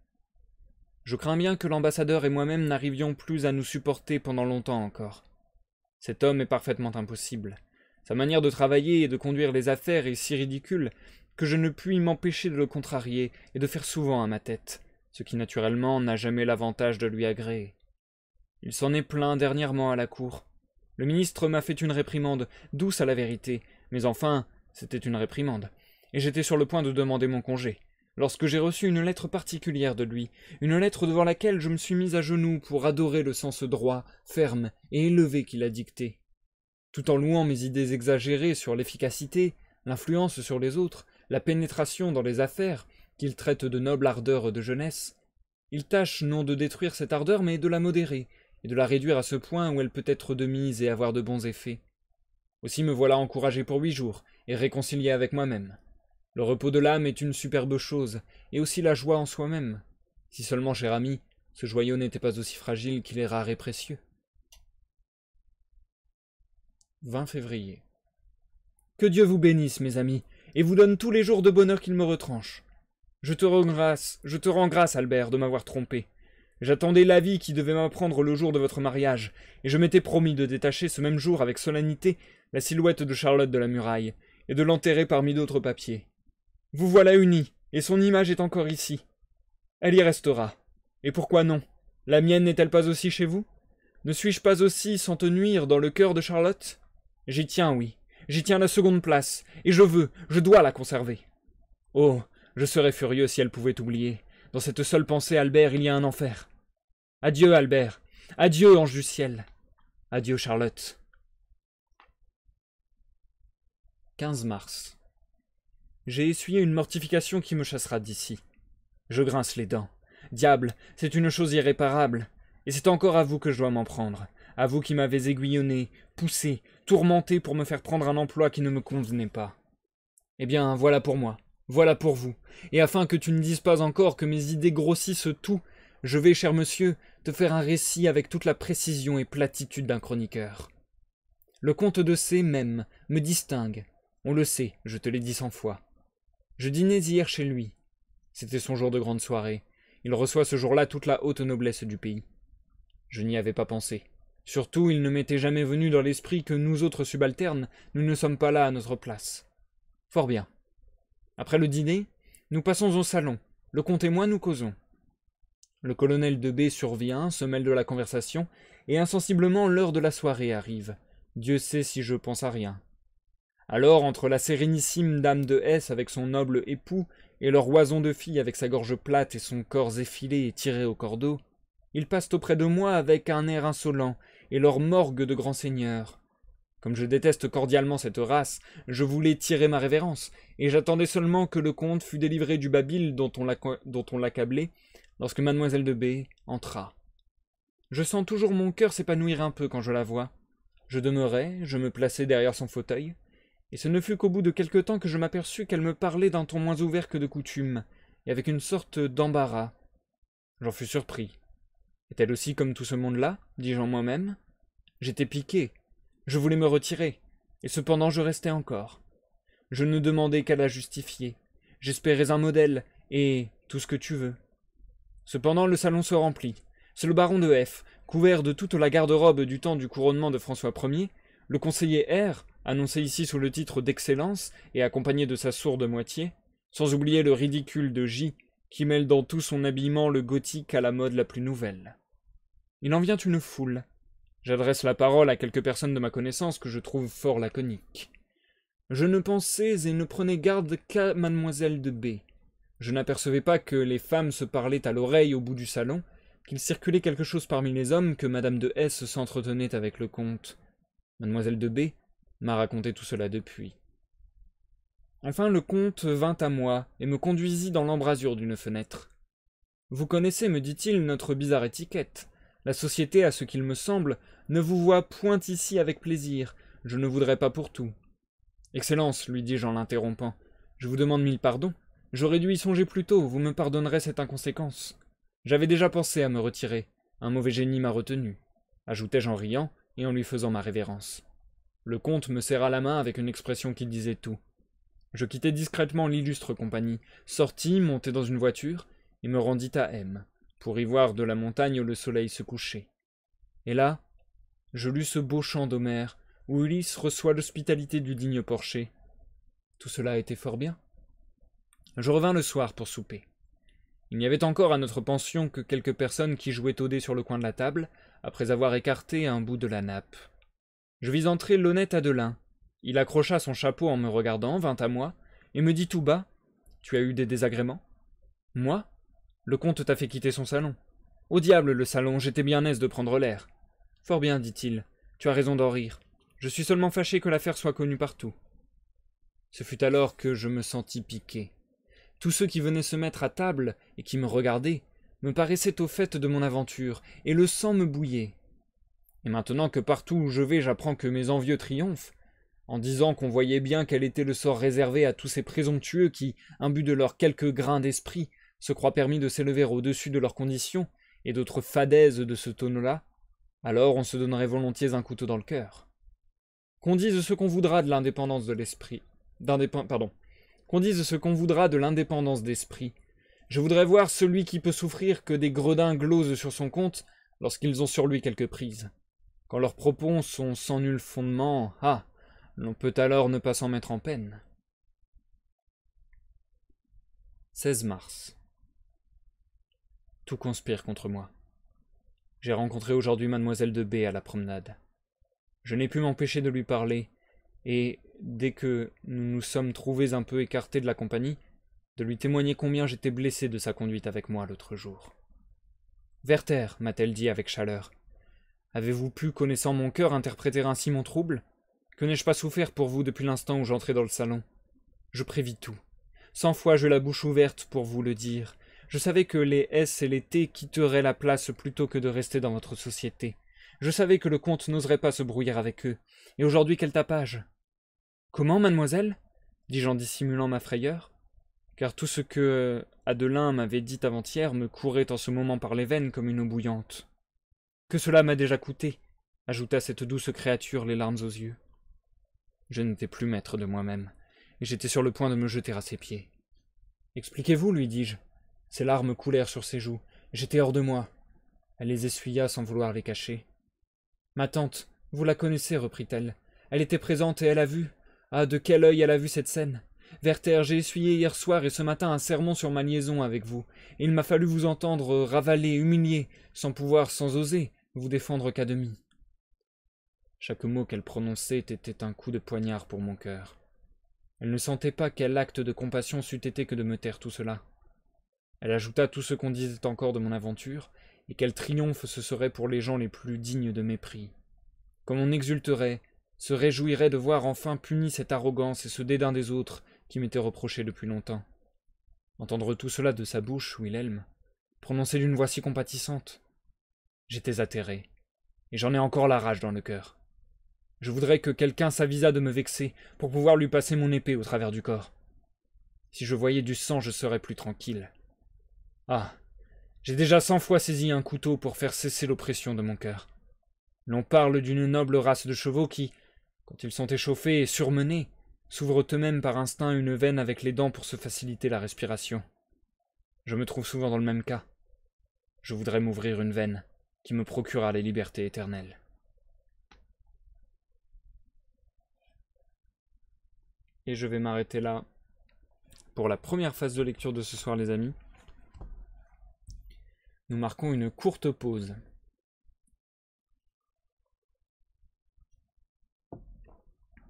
Je crains bien que l'ambassadeur et moi-même n'arrivions plus à nous supporter pendant longtemps encore. Cet homme est parfaitement impossible. Sa manière de travailler et de conduire les affaires est si ridicule que je ne puis m'empêcher de le contrarier et de faire souvent à ma tête, ce qui naturellement n'a jamais l'avantage de lui agréer. Il s'en est plaint dernièrement à la cour. Le ministre m'a fait une réprimande, douce à la vérité, mais enfin, c'était une réprimande, et j'étais sur le point de demander mon congé, lorsque j'ai reçu une lettre particulière de lui, une lettre devant laquelle je me suis mis à genoux pour adorer le sens droit, ferme et élevé qu'il a dicté. Tout en louant mes idées exagérées sur l'efficacité, l'influence sur les autres, la pénétration dans les affaires, qu'il traite de noble ardeur de jeunesse, il tâche non de détruire cette ardeur, mais de la modérer, et de la réduire à ce point où elle peut être de mise et avoir de bons effets. Aussi me voilà encouragé pour 8 jours, et réconcilié avec moi-même. Le repos de l'âme est une superbe chose, et aussi la joie en soi-même. Si seulement, cher ami, ce joyau n'était pas aussi fragile qu'il est rare et précieux. 20 février. Que Dieu vous bénisse, mes amis, et vous donne tous les jours de bonheur qu'il me retranche. Je te rends grâce, Albert, de m'avoir trompé. J'attendais l'avis qui devait m'apprendre le jour de votre mariage, et je m'étais promis de détacher ce même jour avec solennité la silhouette de Charlotte de la muraille, et de l'enterrer parmi d'autres papiers. Vous voilà unis, et son image est encore ici. Elle y restera. Et pourquoi non? La mienne n'est-elle pas aussi chez vous? Ne suis-je pas aussi, sans te nuire, dans le cœur de Charlotte? J'y tiens, oui. J'y tiens la seconde place, et je dois la conserver. Oh, je serais furieux si elle pouvait oublier. Dans cette seule pensée, Albert, il y a un enfer. Adieu, Albert. Adieu, ange du ciel. Adieu, Charlotte. 15 mars. J'ai essuyé une mortification qui me chassera d'ici. Je grince les dents. Diable, c'est une chose irréparable. Et c'est encore à vous que je dois m'en prendre. À vous qui m'avez aiguillonné, poussé, tourmenté pour me faire prendre un emploi qui ne me convenait pas. Eh bien, voilà pour moi. Voilà pour vous. Et afin que tu ne dises pas encore que mes idées grossissent tout, je vais, cher monsieur, te faire un récit avec toute la précision et platitude d'un chroniqueur. Le comte de C. même me distingue. On le sait, je te l'ai dit 100 fois. Je dînais hier chez lui. C'était son jour de grande soirée. Il reçoit ce jour-là toute la haute noblesse du pays. Je n'y avais pas pensé. Surtout, il ne m'était jamais venu dans l'esprit que nous autres subalternes, nous ne sommes pas là à notre place. Fort bien. Après le dîner, nous passons au salon. Le comte et moi nous causons. Le colonel de B survient, se mêle de la conversation, et insensiblement l'heure de la soirée arrive. Dieu sait si je pense à rien. Alors, entre la sérénissime dame de S avec son noble époux, et leur oison de fille avec sa gorge plate et son corps effilé et tiré au cordeau, ils passent auprès de moi avec un air insolent, et leur morgue de grand seigneur. Comme je déteste cordialement cette race, je voulais tirer ma révérence, et j'attendais seulement que le comte fût délivré du babil dont on l'accablait, lorsque mademoiselle de B entra. Je sens toujours mon cœur s'épanouir un peu quand je la vois. Je demeurai, je me plaçai derrière son fauteuil, et ce ne fut qu'au bout de quelque temps que je m'aperçus qu'elle me parlait d'un ton moins ouvert que de coutume, et avec une sorte d'embarras. J'en fus surpris. Est-elle aussi comme tout ce monde-là, dis-je en moi-même? J'étais piqué. Je voulais me retirer, et cependant je restais encore. Je ne demandais qu'à la justifier. J'espérais un modèle, et tout ce que tu veux. Cependant le salon se remplit. C'est le baron de F, couvert de toute la garde-robe du temps du couronnement de François Ier, le conseiller R, annoncé ici sous le titre d'Excellence et accompagné de sa sourde moitié, sans oublier le ridicule de J, qui mêle dans tout son habillement le gothique à la mode la plus nouvelle. Il en vient une foule. J'adresse la parole à quelques personnes de ma connaissance que je trouve fort laconiques. Je ne pensais et ne prenais garde qu'à mademoiselle de B. Je n'apercevais pas que les femmes se parlaient à l'oreille au bout du salon, qu'il circulait quelque chose parmi les hommes, que madame de S s'entretenait avec le comte. Mademoiselle de B m'a raconté tout cela depuis. Enfin le comte vint à moi et me conduisit dans l'embrasure d'une fenêtre. « Vous connaissez, me dit-il, notre bizarre étiquette. La société, à ce qu'il me semble, ne vous voit point ici avec plaisir. Je ne voudrais pas pour tout. »« Excellence, lui dis-je en l'interrompant, je vous demande 1000 pardons. J'aurais dû y songer plus tôt, vous me pardonnerez cette inconséquence. J'avais déjà pensé à me retirer. Un mauvais génie m'a retenu, ajoutai-je en riant et en lui faisant ma révérence. Le comte me serra la main avec une expression qui disait tout. Je quittai discrètement l'illustre compagnie, sortis, montai dans une voiture, et me rendis à M, pour y voir de la montagne le soleil se coucher. Et là, je lus ce beau chant d'Homère, où Ulysse reçoit l'hospitalité du digne Porcher. Tout cela était fort bien. Je revins le soir pour souper. Il n'y avait encore à notre pension que quelques personnes qui jouaient au dé sur le coin de la table, après avoir écarté un bout de la nappe. Je vis entrer l'honnête Adelin. Il accrocha son chapeau en me regardant, vint à moi, et me dit tout bas, « Tu as eu des désagréments ?»« Moi ? Le comte t'a fait quitter son salon. »« Au diable, le salon, j'étais bien aise de prendre l'air. »« Fort bien, dit-il, tu as raison d'en rire. Je suis seulement fâché que l'affaire soit connue partout. » Ce fut alors que je me sentis piqué. Tous ceux qui venaient se mettre à table et qui me regardaient me paraissaient au fait de mon aventure, et le sang me bouillait. Et maintenant que partout où je vais j'apprends que mes envieux triomphent, en disant qu'on voyait bien quel était le sort réservé à tous ces présomptueux qui, imbus de leurs quelques grains d'esprit, se croient permis de s'élever au-dessus de leurs conditions, et d'autres fadaises de ce tonneau-là, alors on se donnerait volontiers un couteau dans le cœur. Qu'on dise ce qu'on voudra de l'indépendance de l'esprit, qu'on dise ce qu'on voudra de l'indépendance d'esprit, je voudrais voir celui qui peut souffrir que des gredins glosent sur son compte lorsqu'ils ont sur lui quelques prises. Quand leurs propos sont sans nul fondement, ah, l'on peut alors ne pas s'en mettre en peine. 16 mars. Tout conspire contre moi. J'ai rencontré aujourd'hui mademoiselle de B à la promenade. Je n'ai pu m'empêcher de lui parler, et, dès que nous nous sommes trouvés un peu écartés de la compagnie, de lui témoigner combien j'étais blessé de sa conduite avec moi l'autre jour. « Werther, m'a-t-elle dit avec chaleur, avez-vous pu, connaissant mon cœur, interpréter ainsi mon trouble ? Que n'ai-je pas souffert pour vous depuis l'instant où j'entrai dans le salon ? Je prévis tout. 100 fois j'eus la bouche ouverte pour vous le dire. Je savais que les S et les T quitteraient la place plutôt que de rester dans votre société. Je savais que le comte n'oserait pas se brouiller avec eux. Et aujourd'hui, quel tapage !»« Comment, mademoiselle ?» dis-je en dissimulant ma frayeur, car tout ce que Adelin m'avait dit avant-hier me courait en ce moment par les veines comme une eau bouillante. « Que cela m'a déjà coûté !» ajouta cette douce créature, les larmes aux yeux. Je n'étais plus maître de moi-même, et j'étais sur le point de me jeter à ses pieds. « Expliquez-vous, lui dis-je. » Ses larmes coulèrent sur ses joues. J'étais hors de moi. Elle les essuya sans vouloir les cacher. « Ma tante, vous la connaissez, reprit-elle. Elle était présente et elle a vu. Ah, de quel œil elle a vu cette scène. Werther, j'ai essuyé hier soir et ce matin un sermon sur ma liaison avec vous, et il m'a fallu vous entendre ravaler, humilier, sans pouvoir, sans oser, vous défendre qu'à demi. » Chaque mot qu'elle prononçait était un coup de poignard pour mon cœur. Elle ne sentait pas quel acte de compassion c'eût été que de me taire tout cela. Elle ajouta tout ce qu'on disait encore de mon aventure, et quel triomphe ce serait pour les gens les plus dignes de mépris. Comme on exulterait, se réjouirait de voir enfin punie cette arrogance et ce dédain des autres qui m'étaient reprochés depuis longtemps. Entendre tout cela de sa bouche, Wilhelm, prononcé d'une voix si compatissante. J'étais atterré, et j'en ai encore la rage dans le cœur. Je voudrais que quelqu'un s'avisât de me vexer pour pouvoir lui passer mon épée au travers du corps. Si je voyais du sang, je serais plus tranquille. Ah, j'ai déjà 100 fois saisi un couteau pour faire cesser l'oppression de mon cœur. L'on parle d'une noble race de chevaux qui, quand ils sont échauffés et surmenés, s'ouvrent eux-mêmes par instinct une veine avec les dents pour se faciliter la respiration. Je me trouve souvent dans le même cas. Je voudrais m'ouvrir une veine qui me procurera les libertés éternelles. Et je vais m'arrêter là pour la première phase de lecture de ce soir, les amis. Nous marquons une courte pause.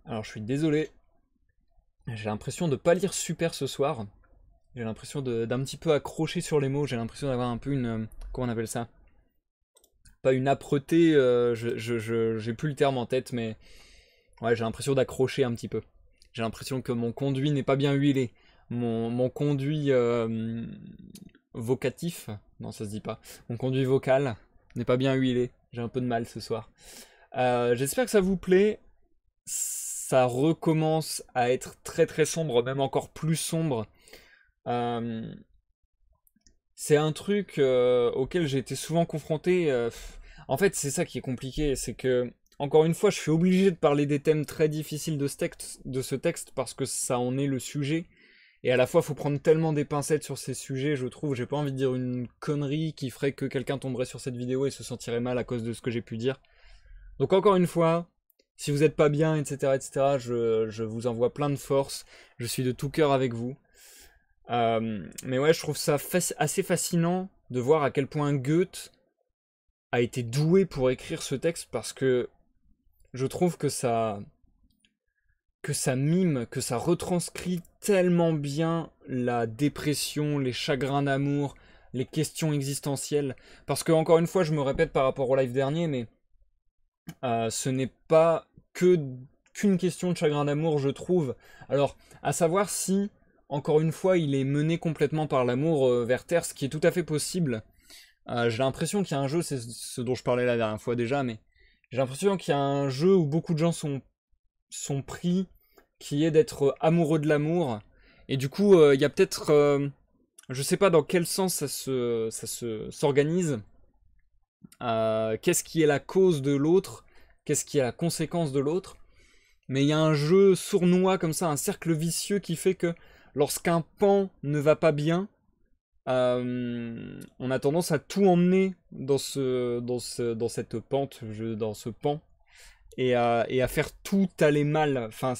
Alors je suis désolé, j'ai l'impression de ne pas lire super ce soir. J'ai l'impression d'un petit peu accrocher sur les mots, j'ai l'impression d'avoir un peu une... comment on appelle ça? Pas une âpreté, j'ai plus le terme en tête, mais... ouais, j'ai l'impression d'accrocher un petit peu. J'ai l'impression que mon conduit n'est pas bien huilé. Mon conduit vocatif, non ça se dit pas, mon conduit vocal n'est pas bien huilé. J'ai un peu de mal ce soir. J'espère que ça vous plaît. Ça recommence à être très très sombre, même encore plus sombre. C'est un truc auquel j'ai été souvent confronté. En fait, c'est ça qui est compliqué, c'est que, encore une fois, je suis obligé de parler des thèmes très difficiles de ce texte parce que ça en est le sujet. Et à la fois, faut prendre tellement des pincettes sur ces sujets, je trouve. J'ai pas envie de dire une connerie qui ferait que quelqu'un tomberait sur cette vidéo et se sentirait mal à cause de ce que j'ai pu dire. Donc encore une fois, si vous êtes pas bien, etc., etc., je vous envoie plein de force. Je suis de tout cœur avec vous. Mais ouais, je trouve ça assez fascinant de voir à quel point Goethe a été doué pour écrire ce texte, parce que je trouve que ça mime, que ça retranscrit tellement bien la dépression, les chagrins d'amour, les questions existentielles. Parce que, encore une fois, je me répète par rapport au live dernier, mais ce n'est pas qu'une question de chagrin d'amour, je trouve. Alors, à savoir si, encore une fois, il est mené complètement par l'amour, Werther, ce qui est tout à fait possible. J'ai l'impression qu'il y a un jeu, c'est ce dont je parlais la dernière fois déjà, mais j'ai l'impression qu'il y a un jeu où beaucoup de gens sont pris, qui est d'être amoureux de l'amour. Et du coup, il y a peut-être, je sais pas dans quel sens s'organise. Qu'est-ce qui est la cause de l'autre, qu'est-ce qui est la conséquence de l'autre. Mais il y a un jeu sournois comme ça, un cercle vicieux qui fait que lorsqu'un pan ne va pas bien, on a tendance à tout emmener dans cette pente, dans ce pan, et à faire tout aller mal. Enfin,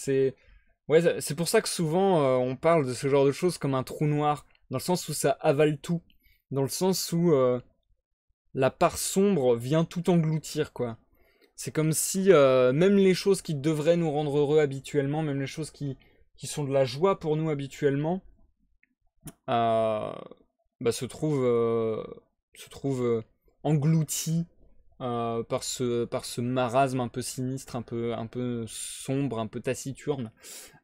ouais, c'est pour ça que souvent on parle de ce genre de choses comme un trou noir, dans le sens où ça avale tout, dans le sens où la part sombre vient tout engloutir, quoi. C'est comme si même les choses qui devraient nous rendre heureux habituellement, même les choses qui sont de la joie pour nous habituellement, euh, bah, se trouvent englouties par ce marasme un peu sinistre, un peu sombre, un peu taciturne.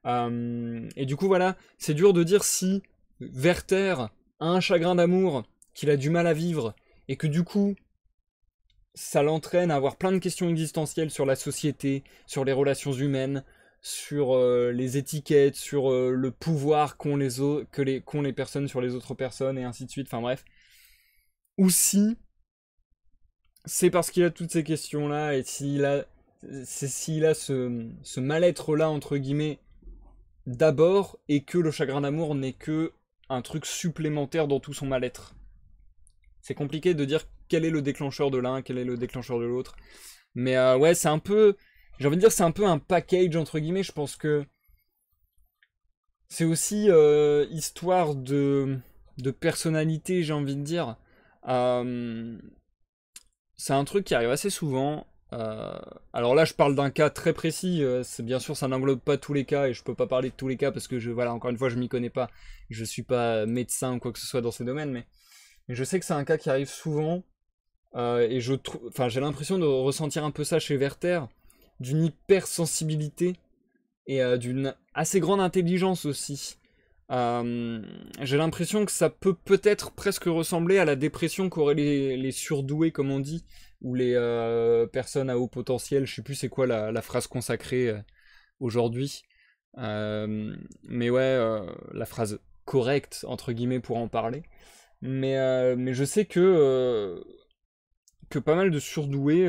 Et du coup, voilà, c'est dur de dire si Werther a un chagrin d'amour qu'il a du mal à vivre, et que du coup, ça l'entraîne à avoir plein de questions existentielles sur la société, sur les relations humaines, sur les étiquettes, sur le pouvoir qu'ont les personnes sur les autres personnes, et ainsi de suite, enfin bref. Ou si c'est parce qu'il a toutes ces questions-là, et s'il a ce mal-être-là, entre guillemets, d'abord, et que le chagrin d'amour n'est que un truc supplémentaire dans tout son mal-être. C'est compliqué de dire quel est le déclencheur de l'un, quel est le déclencheur de l'autre. Mais ouais, c'est un peu... J'ai envie de dire c'est un peu un package, entre guillemets. Je pense que c'est aussi histoire de personnalité, j'ai envie de dire. Euh, c'est un truc qui arrive assez souvent. Alors là, je parle d'un cas très précis. C'est bien sûr, ça n'englobe pas tous les cas et je peux pas parler de tous les cas parce que voilà, encore une fois, je m'y connais pas. Je suis pas médecin ou quoi que ce soit dans ces domaines, mais je sais que c'est un cas qui arrive souvent. Et j'ai l'impression de ressentir un peu ça chez Werther, d'une hypersensibilité et d'une assez grande intelligence aussi. J'ai l'impression que ça peut peut-être presque ressembler à la dépression qu'auraient les surdoués, comme on dit, ou les personnes à haut potentiel. Je sais plus c'est quoi la phrase consacrée aujourd'hui. Mais ouais, la phrase correcte, entre guillemets, pour en parler. Mais je sais que pas mal de surdoués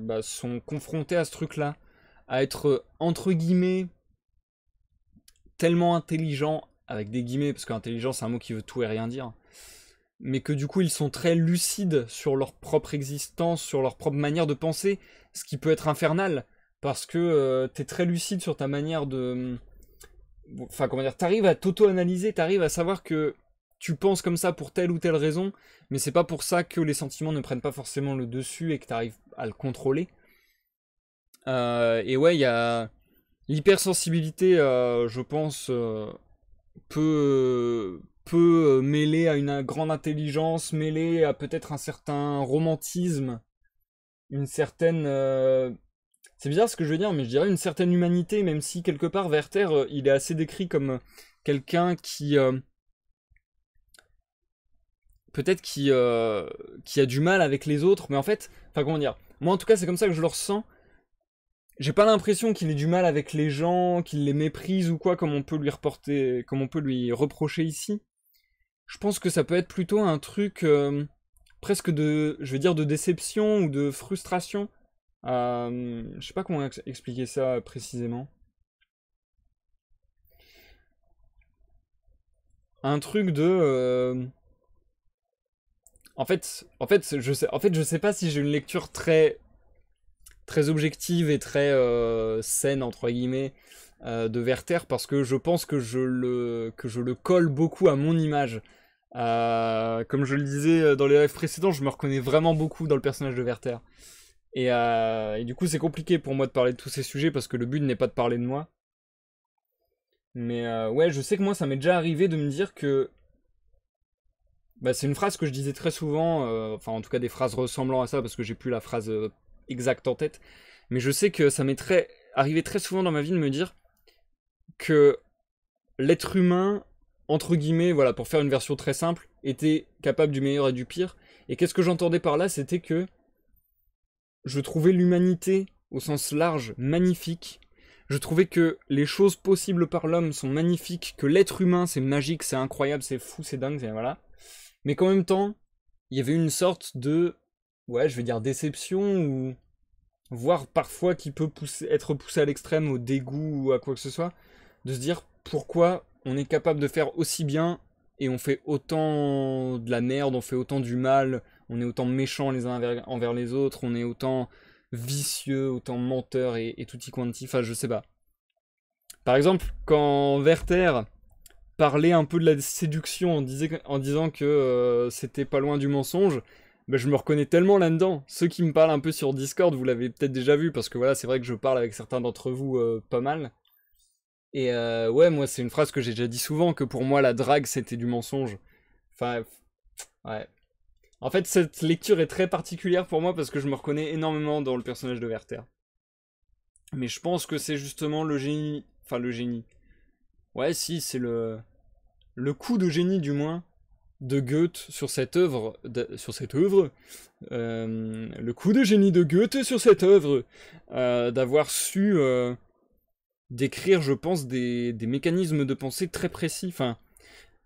bah, sont confrontés à ce truc-là, à être entre guillemets tellement intelligents, avec des guillemets, parce qu'intelligent c'est un mot qui veut tout et rien dire, mais que du coup ils sont très lucides sur leur propre existence, sur leur propre manière de penser, ce qui peut être infernal, parce que t'es très lucide sur ta manière de... Enfin, comment dire, t'arrives à t'auto-analyser, t'arrives à savoir que tu penses comme ça pour telle ou telle raison, mais c'est pas pour ça que les sentiments ne prennent pas forcément le dessus et que t'arrives à le contrôler. Et ouais, il y a l'hypersensibilité, je pense, peut mêler à une grande intelligence, mêler à peut-être un certain romantisme, une certaine... c'est bizarre ce que je veux dire, mais je dirais une certaine humanité, même si quelque part Werther, il est assez décrit comme quelqu'un qui... peut-être qui a du mal avec les autres, mais en fait, enfin comment dire, moi en tout cas c'est comme ça que je le ressens. J'ai pas l'impression qu'il ait du mal avec les gens, qu'il les méprise ou quoi, comme on peut lui reporter, comme on peut lui reprocher ici. Je pense que ça peut être plutôt un truc presque je vais dire de déception ou de frustration. Je sais pas comment expliquer ça précisément. un truc de... je sais pas si j'ai une lecture très objective et très saine, entre guillemets, de Werther, parce que je pense que je le colle beaucoup à mon image. Comme je le disais dans les rêves précédents, je me reconnais vraiment beaucoup dans le personnage de Werther. Et du coup, c'est compliqué pour moi de parler de tous ces sujets parce que le but n'est pas de parler de moi. Mais ouais, je sais que moi, ça m'est déjà arrivé de me dire que... Bah, c'est une phrase que je disais très souvent, enfin en tout cas des phrases ressemblant à ça parce que j'ai plus la phrase exacte en tête. Mais je sais que ça m'est arrivé très souvent dans ma vie de me dire que l'être humain, entre guillemets, voilà, pour faire une version très simple, était capable du meilleur et du pire. Et qu'est-ce que j'entendais par là? C'était que je trouvais l'humanité, au sens large, magnifique. Je trouvais que les choses possibles par l'homme sont magnifiques, que l'être humain, c'est magique, c'est incroyable, c'est fou, c'est dingue, voilà. Mais qu'en même temps, il y avait une sorte de, ouais, je vais dire déception, ou voire parfois qui peut être poussé à l'extrême, au dégoût ou à quoi que ce soit, de se dire pourquoi on est capable de faire aussi bien et on fait autant de la merde, on fait autant du mal, on est autant méchants les uns envers les autres, on est autant vicieux, autant menteur et tutti quanti, enfin je sais pas. Par exemple, quand Werther parlait un peu de la séduction en disant que c'était pas loin du mensonge, bah, je me reconnais tellement là-dedans. Ceux qui me parlent un peu sur Discord, vous l'avez peut-être déjà vu, parce que voilà, c'est vrai que je parle avec certains d'entre vous pas mal. Et ouais, moi, c'est une phrase que j'ai déjà dit souvent, que pour moi, la drague, c'était du mensonge. Enfin, ouais. En fait, cette lecture est très particulière pour moi, parce que je me reconnais énormément dans le personnage de Werther. Mais je pense que c'est justement le génie... Enfin, le génie. Ouais, si, c'est le coup de génie, du moins, de Goethe sur cette œuvre, le coup de génie de Goethe sur cette œuvre, d'avoir su décrire, je pense, des mécanismes de pensée très précis. Enfin,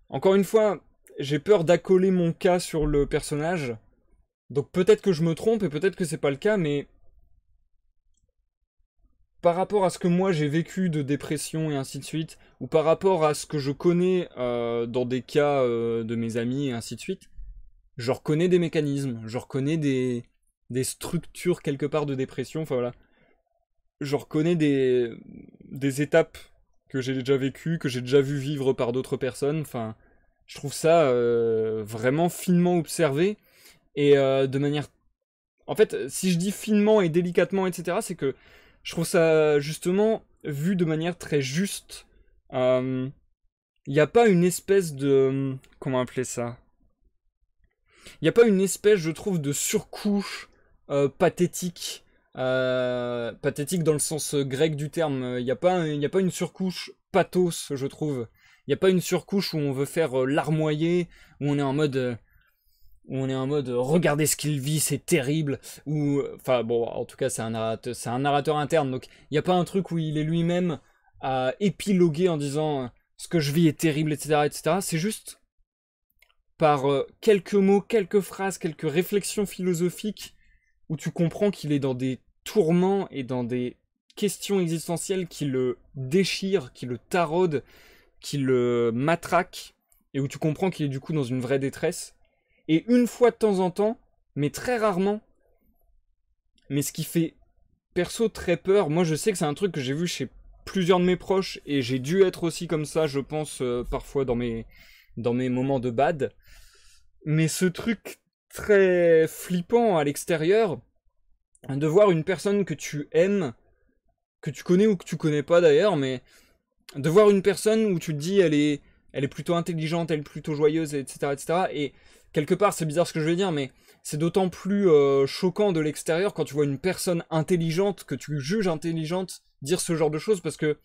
encore une fois, j'ai peur d'accoler mon cas sur le personnage, donc peut-être que je me trompe et peut-être que c'est pas le cas, mais par rapport à ce que moi j'ai vécu de dépression et ainsi de suite, ou par rapport à ce que je connais dans des cas de mes amis et ainsi de suite, je reconnais des mécanismes, je reconnais des structures quelque part de dépression, enfin voilà. Je reconnais des étapes que j'ai déjà vécues, que j'ai déjà vu vivre par d'autres personnes, enfin, je trouve ça vraiment finement observé, et de manière... En fait, si je dis finement et délicatement, etc., c'est que je trouve ça justement vu de manière très juste. Il n'y a pas une espèce de... Comment appeler ça? Il n'y a pas une espèce, je trouve, de surcouche pathétique. Pathétique dans le sens grec du terme. Il n'y a pas une surcouche pathos, je trouve. Il n'y a pas une surcouche où on veut faire larmoyer, où on est en mode... regardez ce qu'il vit, c'est terrible, ou enfin bon, en tout cas c'est un narrateur interne, donc il n'y a pas un truc où il est lui-même à épiloguer en disant ce que je vis est terrible, etc., etc. C'est juste par quelques mots, quelques phrases, quelques réflexions philosophiques où tu comprends qu'il est dans des tourments et dans des questions existentielles qui le déchirent, qui le taraudent, qui le matraquent, et où tu comprends qu'il est du coup dans une vraie détresse. Et une fois de temps en temps, mais très rarement, mais ce qui fait perso très peur, moi je sais que c'est un truc que j'ai vu chez plusieurs de mes proches, et j'ai dû être aussi comme ça, je pense, parfois dans mes moments de bad. Mais ce truc très flippant à l'extérieur, de voir une personne que tu aimes, que tu connais ou que tu connais pas d'ailleurs, mais de voir une personne où tu te dis elle est plutôt intelligente, elle est plutôt joyeuse, etc., etc. Et quelque part, c'est bizarre ce que je vais dire, mais c'est d'autant plus choquant de l'extérieur quand tu vois une personne intelligente, que tu juges intelligente, dire ce genre de choses, parce que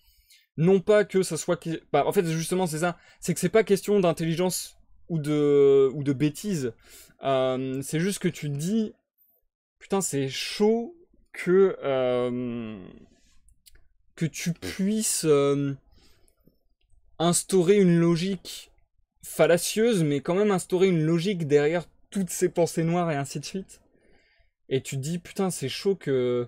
non pas que ça soit... Bah, en fait, justement, c'est ça. C'est que c'est pas question d'intelligence ou de bêtise. C'est juste que tu te dis, putain, c'est chaud que tu puisses instaurer une logique fallacieuse, mais quand même instaurer une logique derrière toutes ces pensées noires et ainsi de suite. Et tu te dis, putain, c'est chaud que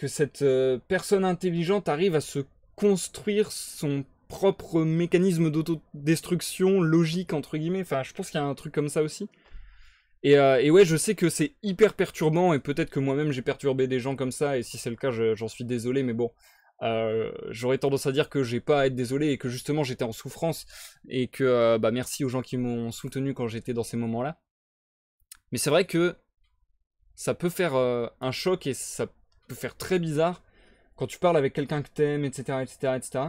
cette personne intelligente arrive à se construire son propre mécanisme d'autodestruction logique, entre guillemets. Enfin, je pense qu'il y a un truc comme ça aussi. Et ouais, je sais que c'est hyper perturbant, et peut-être que moi-même j'ai perturbé des gens comme ça, et si c'est le cas, j'en suis désolé, mais bon. J'aurais tendance à dire que j'ai pas à être désolé, et que justement j'étais en souffrance, et que bah merci aux gens qui m'ont soutenu quand j'étais dans ces moments-là. Mais c'est vrai que ça peut faire un choc, et ça peut faire très bizarre quand tu parles avec quelqu'un que t'aimes, etc., etc., etc.,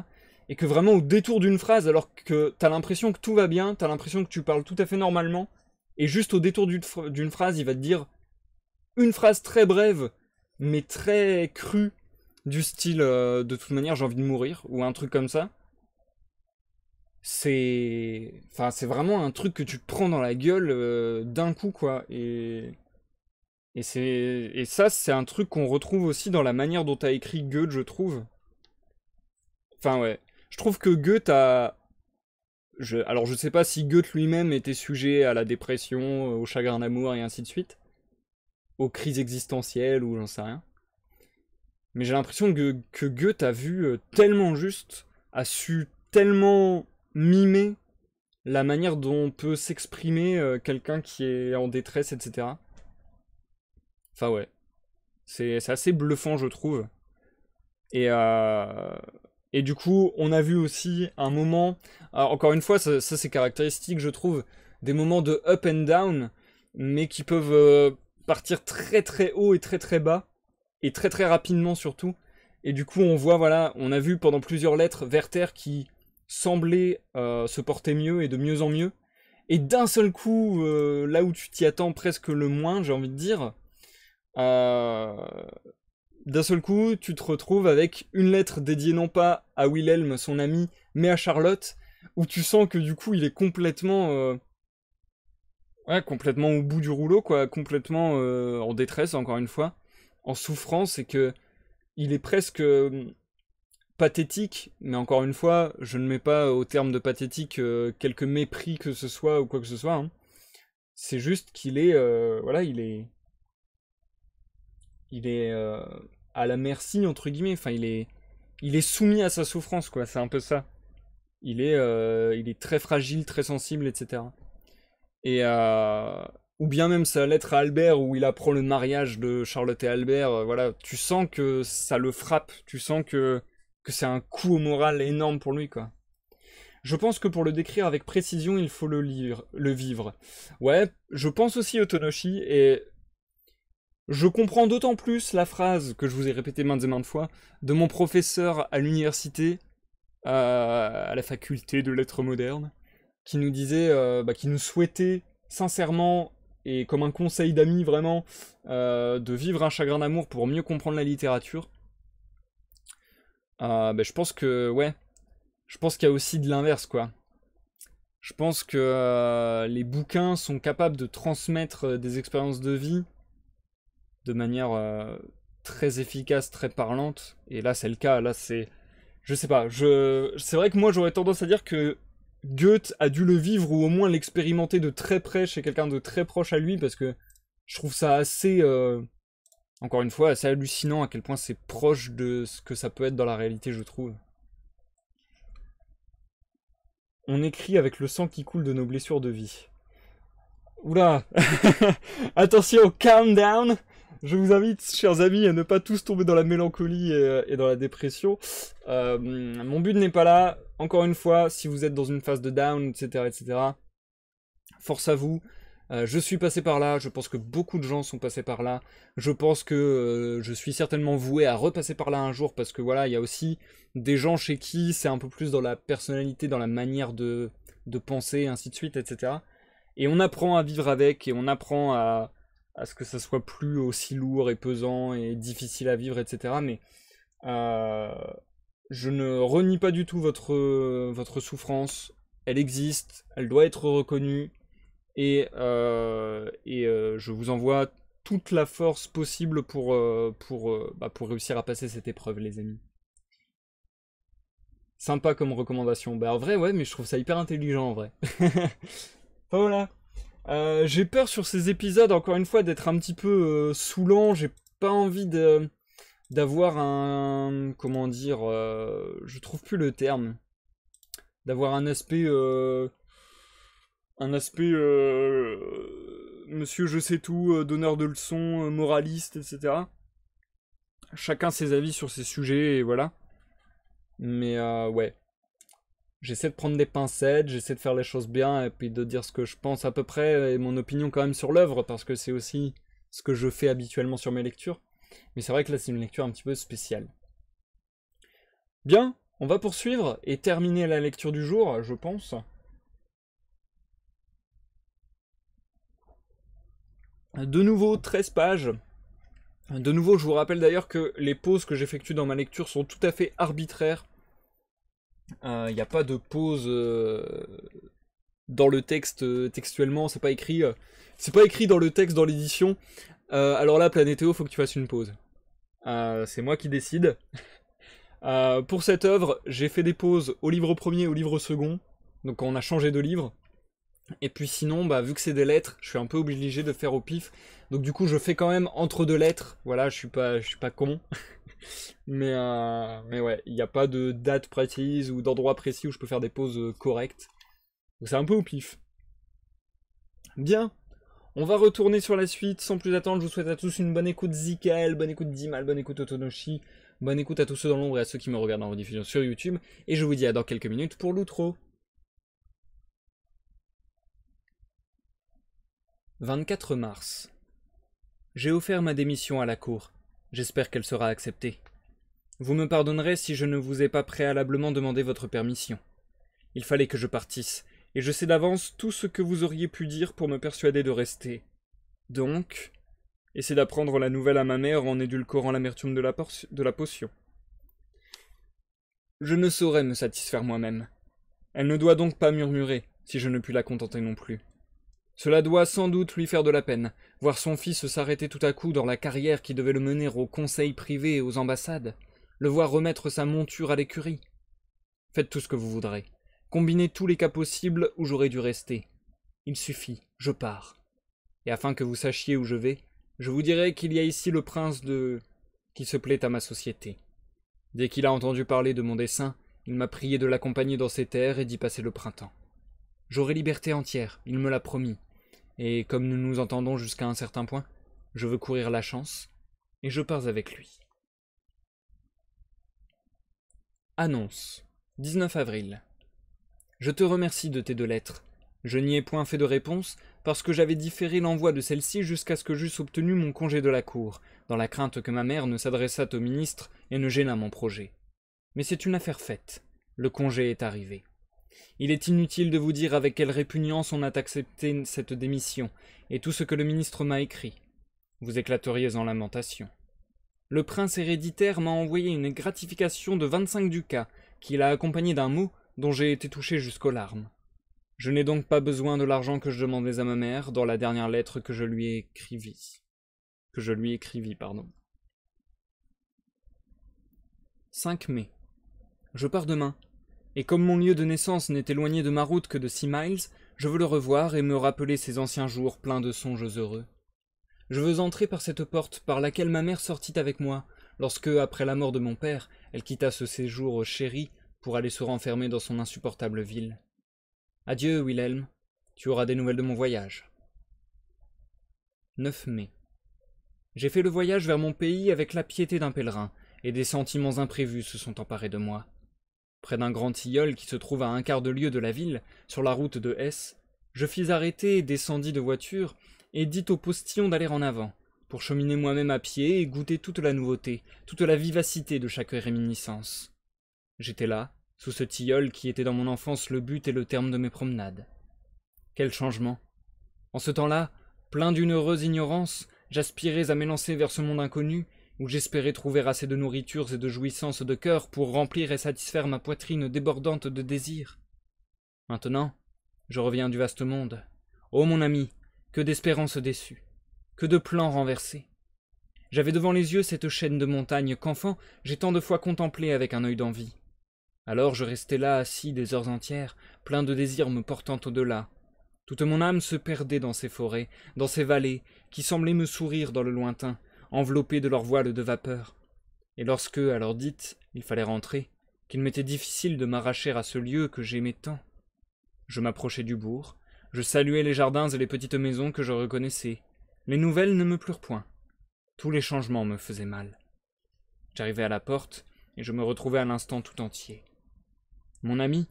et que vraiment au détour d'une phrase, alors que t'as l'impression que tout va bien, t'as l'impression que tu parles tout à fait normalement, et juste au détour d'une phrase, il va te dire une phrase très brève, mais très crue, du style de toute manière j'ai envie de mourir, ou un truc comme ça. Enfin, c'est vraiment un truc que tu te prends dans la gueule d'un coup, quoi. Et ça, c'est un truc qu'on retrouve aussi dans la manière dont a écrit Goethe, je trouve. Enfin, ouais. Je trouve que Goethe a... Alors, je sais pas si Goethe lui-même était sujet à la dépression, au chagrin d'amour et ainsi de suite. Aux crises existentielles ou j'en sais rien. Mais j'ai l'impression que Goethe a vu tellement juste, a su tellement mimer la manière dont peut s'exprimer quelqu'un qui est en détresse, etc. Enfin ouais, c'est assez bluffant je trouve. Et, euh, et du coup, on a vu aussi un moment, alors, encore une fois, ça c'est caractéristique je trouve, des moments de up and down, mais qui peuvent partir très très haut et très très bas, et très très rapidement surtout. Et du coup, on voit, voilà, on a vu pendant plusieurs lettres Werther qui semblait se porter mieux et de mieux en mieux. Et d'un seul coup, là où tu t'y attends presque le moins, j'ai envie de dire, euh, d'un seul coup, tu te retrouves avec une lettre dédiée non pas à Wilhelm, son ami, mais à Charlotte, où tu sens que du coup, il est complètement, ouais, complètement au bout du rouleau, quoi, complètement en détresse, encore une fois, en souffrance, et que il est presque pathétique, mais encore une fois, je ne mets pas au terme de pathétique quelque mépris que ce soit ou quoi que ce soit. Hein. C'est juste qu'il est, voilà, il est à la merci entre guillemets. Enfin, il est soumis à sa souffrance, quoi. C'est un peu ça. Il est très fragile, très sensible, etc. Et ou bien même sa lettre à Albert où il apprend le mariage de Charlotte et Albert. Voilà, tu sens que ça le frappe. Tu sens que c'est un coup au moral énorme pour lui, quoi. Je pense que pour le décrire avec précision, il faut le vivre. Ouais, je pense aussi au Tonoshi, et je comprends d'autant plus la phrase que je vous ai répétée maintes et maintes fois de mon professeur à l'université, à la faculté de lettres modernes, qui nous disait, qui nous souhaitait sincèrement et comme un conseil d'ami vraiment de vivre un chagrin d'amour pour mieux comprendre la littérature. Je pense que ouais, je pense qu'il y a aussi de l'inverse quoi. Je pense que les bouquins sont capables de transmettre des expériences de vie de manière très efficace, très parlante. Et là, c'est le cas. Là, c'est, je sais pas. C'est vrai que moi, j'aurais tendance à dire que Goethe a dû le vivre ou au moins l'expérimenter de très près chez quelqu'un de très proche à lui, parce que je trouve ça assez, encore une fois, assez hallucinant à quel point c'est proche de ce que ça peut être dans la réalité, je trouve. On écrit avec le sang qui coule de nos blessures de vie. Oula. Attention, calm down. Je vous invite, chers amis, à ne pas tous tomber dans la mélancolie et dans la dépression. Mon but n'est pas là. Encore une fois, si vous êtes dans une phase de down, etc., etc., force à vous. Je suis passé par là, je pense que beaucoup de gens sont passés par là. Je pense que je suis certainement voué à repasser par là un jour, parce que voilà, il y a aussi des gens chez qui c'est un peu plus dans la personnalité, dans la manière de penser, ainsi de suite, etc. Et on apprend à vivre avec, et on apprend à ce que ça soit plus aussi lourd et pesant et difficile à vivre, etc. Mais euh, je ne renie pas du tout votre souffrance. Elle existe, elle doit être reconnue, et je vous envoie toute la force possible pour réussir à passer cette épreuve, les amis. Sympa comme recommandation. Bah en vrai, ouais, mais je trouve ça hyper intelligent en vrai. Voilà. J'ai peur sur ces épisodes, encore une fois, d'être un petit peu saoulant. J'ai pas envie d'avoir un... Comment dire je trouve plus le terme. d'avoir un aspect monsieur je sais tout, donneur de leçons, moraliste, etc. Chacun ses avis sur ces sujets, et voilà. Mais ouais, j'essaie de prendre des pincettes, j'essaie de faire les choses bien, et puis de dire ce que je pense à peu près, et mon opinion quand même sur l'œuvre, parce que c'est aussi ce que je fais habituellement sur mes lectures. Mais c'est vrai que là c'est une lecture un petit peu spéciale. Bien, on va poursuivre et terminer la lecture du jour, je pense. De nouveau, 13 pages. De nouveau, je vous rappelle d'ailleurs que les pauses que j'effectue dans ma lecture sont tout à fait arbitraires. Il n'y a pas de pause dans le texte textuellement, c'est pas écrit dans le texte dans l'édition. Alors là, Planétéo, faut que tu fasses une pause. C'est moi qui décide. Pour cette œuvre, j'ai fait des pauses au livre premier et au livre second. Donc on a changé de livre. Et puis sinon, bah, vu que c'est des lettres, je suis un peu obligé de faire au pif. Donc du coup, je fais quand même entre deux lettres. Voilà, je suis pas con. mais ouais, il n'y a pas de date précise ou d'endroit précis où je peux faire des pauses correctes. Donc c'est un peu au pif. Bien, on va retourner sur la suite. Sans plus attendre, je vous souhaite à tous une bonne écoute Zikael, bonne écoute Dimal, bonne écoute Otonoshi, bonne écoute à tous ceux dans l'ombre et à ceux qui me regardent en rediffusion sur YouTube. Et je vous dis à dans quelques minutes pour l'outro. 24 mars. J'ai offert ma démission à la cour. J'espère qu'elle sera acceptée. Vous me pardonnerez si je ne vous ai pas préalablement demandé votre permission. Il fallait que je partisse, et je sais d'avance tout ce que vous auriez pu dire pour me persuader de rester. Donc, essayez d'apprendre la nouvelle à ma mère en édulcorant l'amertume de la potion. Je ne saurais me satisfaire moi-même. Elle ne doit donc pas murmurer, si je ne puis la contenter non plus. Cela doit sans doute lui faire de la peine, voir son fils s'arrêter tout à coup dans la carrière qui devait le mener aux conseils privés et aux ambassades, le voir remettre sa monture à l'écurie. Faites tout ce que vous voudrez. Combinez tous les cas possibles où j'aurais dû rester. Il suffit, je pars. Et afin que vous sachiez où je vais, je vous dirai qu'il y a ici le prince qui se plaît à ma société. Dès qu'il a entendu parler de mon dessein, il m'a prié de l'accompagner dans ses terres et d'y passer le printemps. J'aurai liberté entière, il me l'a promis, et comme nous nous entendons jusqu'à un certain point, je veux courir la chance, et je pars avec lui. Annonce. 19 avril. Je te remercie de tes 2 lettres. Je n'y ai point fait de réponse, parce que j'avais différé l'envoi de celle-ci jusqu'à ce que j'eusse obtenu mon congé de la cour, dans la crainte que ma mère ne s'adressât au ministre et ne gênât mon projet. Mais c'est une affaire faite. Le congé est arrivé. Il est inutile de vous dire avec quelle répugnance on a accepté cette démission, et tout ce que le ministre m'a écrit. Vous éclateriez en lamentations. Le prince héréditaire m'a envoyé une gratification de 25 ducats, qu'il a accompagnée d'un mot dont j'ai été touché jusqu'aux larmes. Je n'ai donc pas besoin de l'argent que je demandais à ma mère dans la dernière lettre que je lui écrivis. 5 mai. Je pars demain. Et comme mon lieu de naissance n'est éloigné de ma route que de 6 miles, je veux le revoir et me rappeler ces anciens jours pleins de songes heureux. Je veux entrer par cette porte par laquelle ma mère sortit avec moi, lorsque, après la mort de mon père, elle quitta ce séjour chéri pour aller se renfermer dans son insupportable ville. Adieu, Wilhelm, tu auras des nouvelles de mon voyage. 9 mai. J'ai fait le voyage vers mon pays avec la piété d'un pèlerin, et des sentiments imprévus se sont emparés de moi. Près d'un grand tilleul qui se trouve à un quart de lieue de la ville, sur la route de Hesse, je fis arrêter, descendis de voiture, et dis au postillon d'aller en avant, pour cheminer moi-même à pied et goûter toute la nouveauté, toute la vivacité de chaque réminiscence. J'étais là, sous ce tilleul qui était dans mon enfance le but et le terme de mes promenades. Quel changement! En ce temps-là, plein d'une heureuse ignorance, j'aspirais à m'élancer vers ce monde inconnu, où j'espérais trouver assez de nourritures et de jouissances de cœur pour remplir et satisfaire ma poitrine débordante de désirs. Maintenant, je reviens du vaste monde. Ô mon ami, que d'espérances déçues, que de plans renversés. J'avais devant les yeux cette chaîne de montagnes qu'enfant j'ai tant de fois contemplée avec un œil d'envie. Alors je restais là assis des heures entières, plein de désirs me portant au-delà. Toute mon âme se perdait dans ces forêts, dans ces vallées, qui semblaient me sourire dans le lointain, enveloppées de leurs voiles de vapeur. Et lorsque, à l'heure dite, il fallait rentrer, qu'il m'était difficile de m'arracher à ce lieu que j'aimais tant. Je m'approchai du bourg, je saluai les jardins et les petites maisons que je reconnaissais. Les nouvelles ne me plurent point. Tous les changements me faisaient mal. J'arrivai à la porte, et je me retrouvai à l'instant tout entier. Mon ami,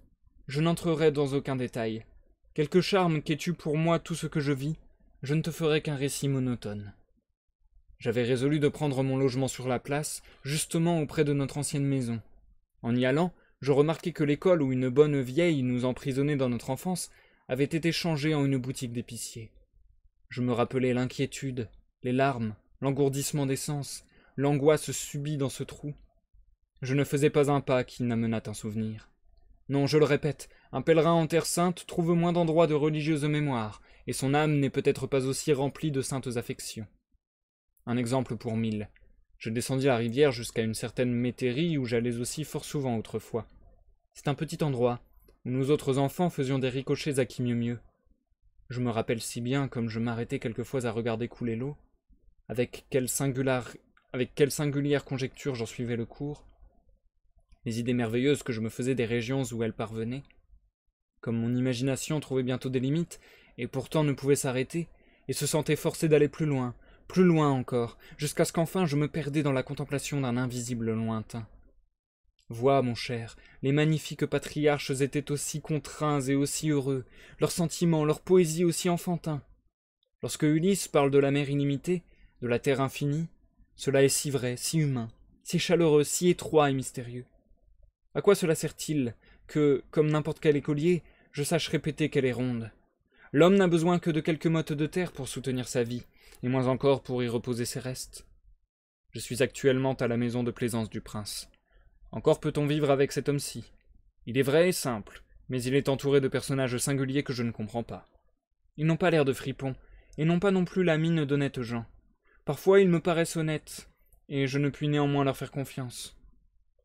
je n'entrerai dans aucun détail. Quelque charme qu'ait eu pour moi tout ce que je vis, je ne te ferai qu'un récit monotone. J'avais résolu de prendre mon logement sur la place, justement auprès de notre ancienne maison. En y allant, je remarquai que l'école où une bonne vieille nous emprisonnait dans notre enfance avait été changée en une boutique d'épicier. Je me rappelai l'inquiétude, les larmes, l'engourdissement des sens, l'angoisse subie dans ce trou. Je ne faisais pas un pas qui n'amenât un souvenir. Non, je le répète, un pèlerin en terre sainte trouve moins d'endroits de religieuse mémoire, et son âme n'est peut-être pas aussi remplie de saintes affections. Un exemple pour 1000. Je descendis la rivière jusqu'à une certaine métairie où j'allais aussi fort souvent autrefois. C'est un petit endroit où nous autres enfants faisions des ricochets à qui mieux. Je me rappelle si bien comme je m'arrêtais quelquefois à regarder couler l'eau, avec quelle singulière conjecture j'en suivais le cours, les idées merveilleuses que je me faisais des régions où elles parvenaient. Comme mon imagination trouvait bientôt des limites, et pourtant ne pouvait s'arrêter, et se sentait forcée d'aller plus loin encore, jusqu'à ce qu'enfin je me perdais dans la contemplation d'un invisible lointain. Vois, mon cher, les magnifiques patriarches étaient aussi contraints et aussi heureux, leurs sentiments, leur poésie aussi enfantins. Lorsque Ulysse parle de la mer illimitée, de la terre infinie, cela est si vrai, si humain, si chaleureux, si étroit et mystérieux. À quoi cela sert-il que, comme n'importe quel écolier, je sache répéter qu'elle est ronde? L'homme n'a besoin que de quelques mottes de terre pour soutenir sa vie, et moins encore pour y reposer ses restes. Je suis actuellement à la maison de plaisance du prince. Encore peut-on vivre avec cet homme-ci. Il est vrai et simple, mais il est entouré de personnages singuliers que je ne comprends pas. Ils n'ont pas l'air de fripons, et n'ont pas non plus la mine d'honnêtes gens. Parfois ils me paraissent honnêtes, et je ne puis néanmoins leur faire confiance.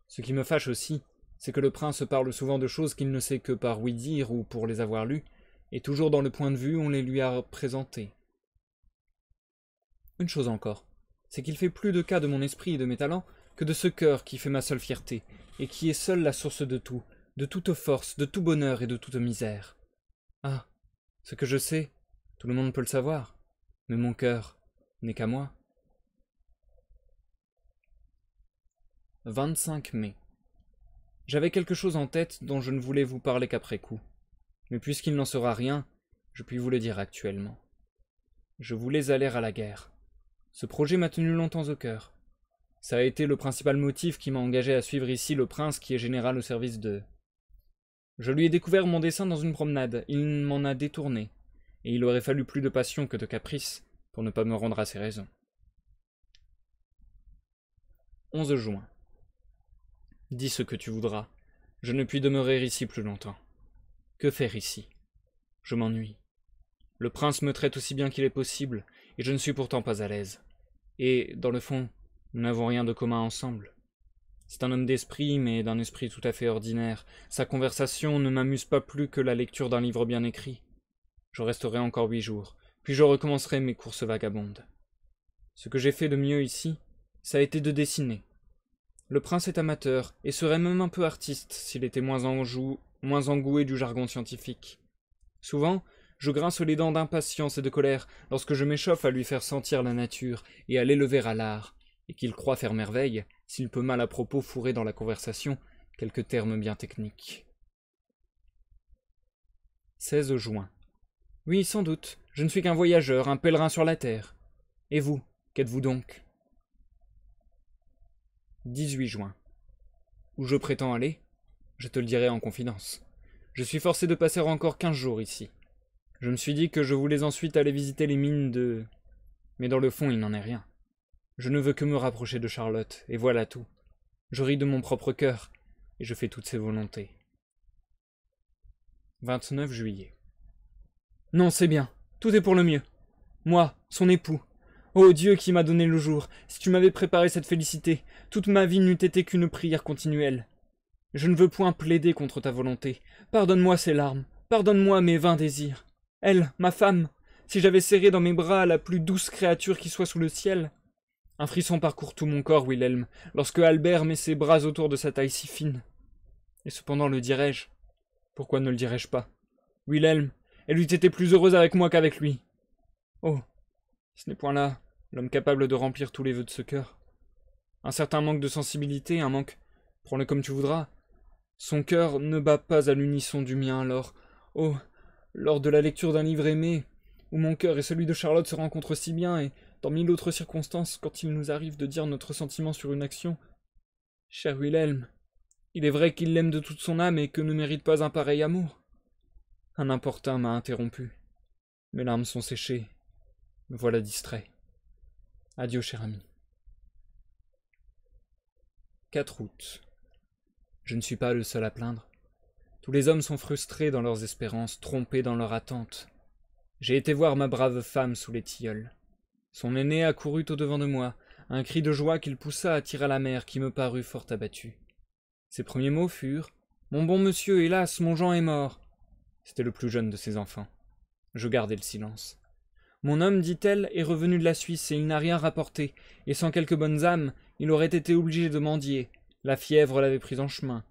Ce qui me fâche aussi, c'est que le prince parle souvent de choses qu'il ne sait que par ouï-dire ou pour les avoir lues, et toujours dans le point de vue on les lui a présentées. Une chose encore, c'est qu'il fait plus de cas de mon esprit et de mes talents que de ce cœur qui fait ma seule fierté, et qui est seule la source de tout, de toute force, de tout bonheur et de toute misère. Ah, ce que je sais, tout le monde peut le savoir, mais mon cœur n'est qu'à moi. 25 mai. J'avais quelque chose en tête dont je ne voulais vous parler qu'après coup. Mais puisqu'il n'en sera rien, je puis vous le dire actuellement. Je voulais aller à la guerre. Ce projet m'a tenu longtemps au cœur. Ça a été le principal motif qui m'a engagé à suivre ici le prince qui est général au service d'eux. Je lui ai découvert mon dessein dans une promenade, il m'en a détourné, et il aurait fallu plus de passion que de caprice pour ne pas me rendre à ses raisons. 11 juin. Dis ce que tu voudras, je ne puis demeurer ici plus longtemps. Que faire ici? Je m'ennuie. Le prince me traite aussi bien qu'il est possible, et je ne suis pourtant pas à l'aise. Et, dans le fond, nous n'avons rien de commun ensemble. C'est un homme d'esprit, mais d'un esprit tout à fait ordinaire. Sa conversation ne m'amuse pas plus que la lecture d'un livre bien écrit. Je resterai encore 8 jours, puis je recommencerai mes courses vagabondes. Ce que j'ai fait de mieux ici, ça a été de dessiner. Le prince est amateur, et serait même un peu artiste s'il était moins engoué du jargon scientifique. Souvent, je grince les dents d'impatience et de colère lorsque je m'échauffe à lui faire sentir la nature et à l'élever à l'art, et qu'il croit faire merveille, s'il peut mal à propos fourrer dans la conversation quelques termes bien techniques. 16 juin. Oui, sans doute, je ne suis qu'un voyageur, un pèlerin sur la terre. Et vous, qu'êtes-vous donc? 18 juin. Où je prétends aller? Je te le dirai en confidence. Je suis forcé de passer encore 15 jours ici. Je me suis dit que je voulais ensuite aller visiter les mines de... Mais dans le fond, il n'en est rien. Je ne veux que me rapprocher de Charlotte, et voilà tout. Je ris de mon propre cœur, et je fais toutes ses volontés. 29 juillet. Non, c'est bien, tout est pour le mieux. Moi, son époux. Ô Dieu qui m'a donné le jour, si tu m'avais préparé cette félicité, toute ma vie n'eût été qu'une prière continuelle. Je ne veux point plaider contre ta volonté. Pardonne-moi ces larmes, pardonne-moi mes vains désirs. Elle, ma femme, si j'avais serré dans mes bras la plus douce créature qui soit sous le ciel. Un frisson parcourt tout mon corps, Wilhelm, lorsque Albert met ses bras autour de sa taille si fine. Et cependant le dirais-je? Pourquoi ne le dirais-je pas? Wilhelm, elle eût été plus heureuse avec moi qu'avec lui. Oh, ce n'est point là l'homme capable de remplir tous les vœux de ce cœur. Un certain manque de sensibilité, un manque, prends-le comme tu voudras. Son cœur ne bat pas à l'unisson du mien alors. Oh, lors de la lecture d'un livre aimé, où mon cœur et celui de Charlotte se rencontrent si bien, et dans mille autres circonstances, quand il nous arrive de dire notre sentiment sur une action. Cher Wilhelm, il est vrai qu'il l'aime de toute son âme et que ne mérite pas un pareil amour. Un importun m'a interrompu. Mes larmes sont séchées. Me voilà distrait. Adieu, cher ami. 4 août. Je ne suis pas le seul à plaindre. Tous les hommes sont frustrés dans leurs espérances, trompés dans leurs attentes. J'ai été voir ma brave femme sous les tilleuls. Son aîné accourut au-devant de moi. Un cri de joie qu'il poussa attira la mère qui me parut fort abattue. Ses premiers mots furent « Mon bon monsieur, hélas, mon Jean est mort !» C'était le plus jeune de ses enfants. Je gardai le silence. Mon homme, dit-elle, est revenu de la Suisse et il n'a rien rapporté, et sans quelques bonnes âmes, il aurait été obligé de mendier. La fièvre l'avait pris en chemin.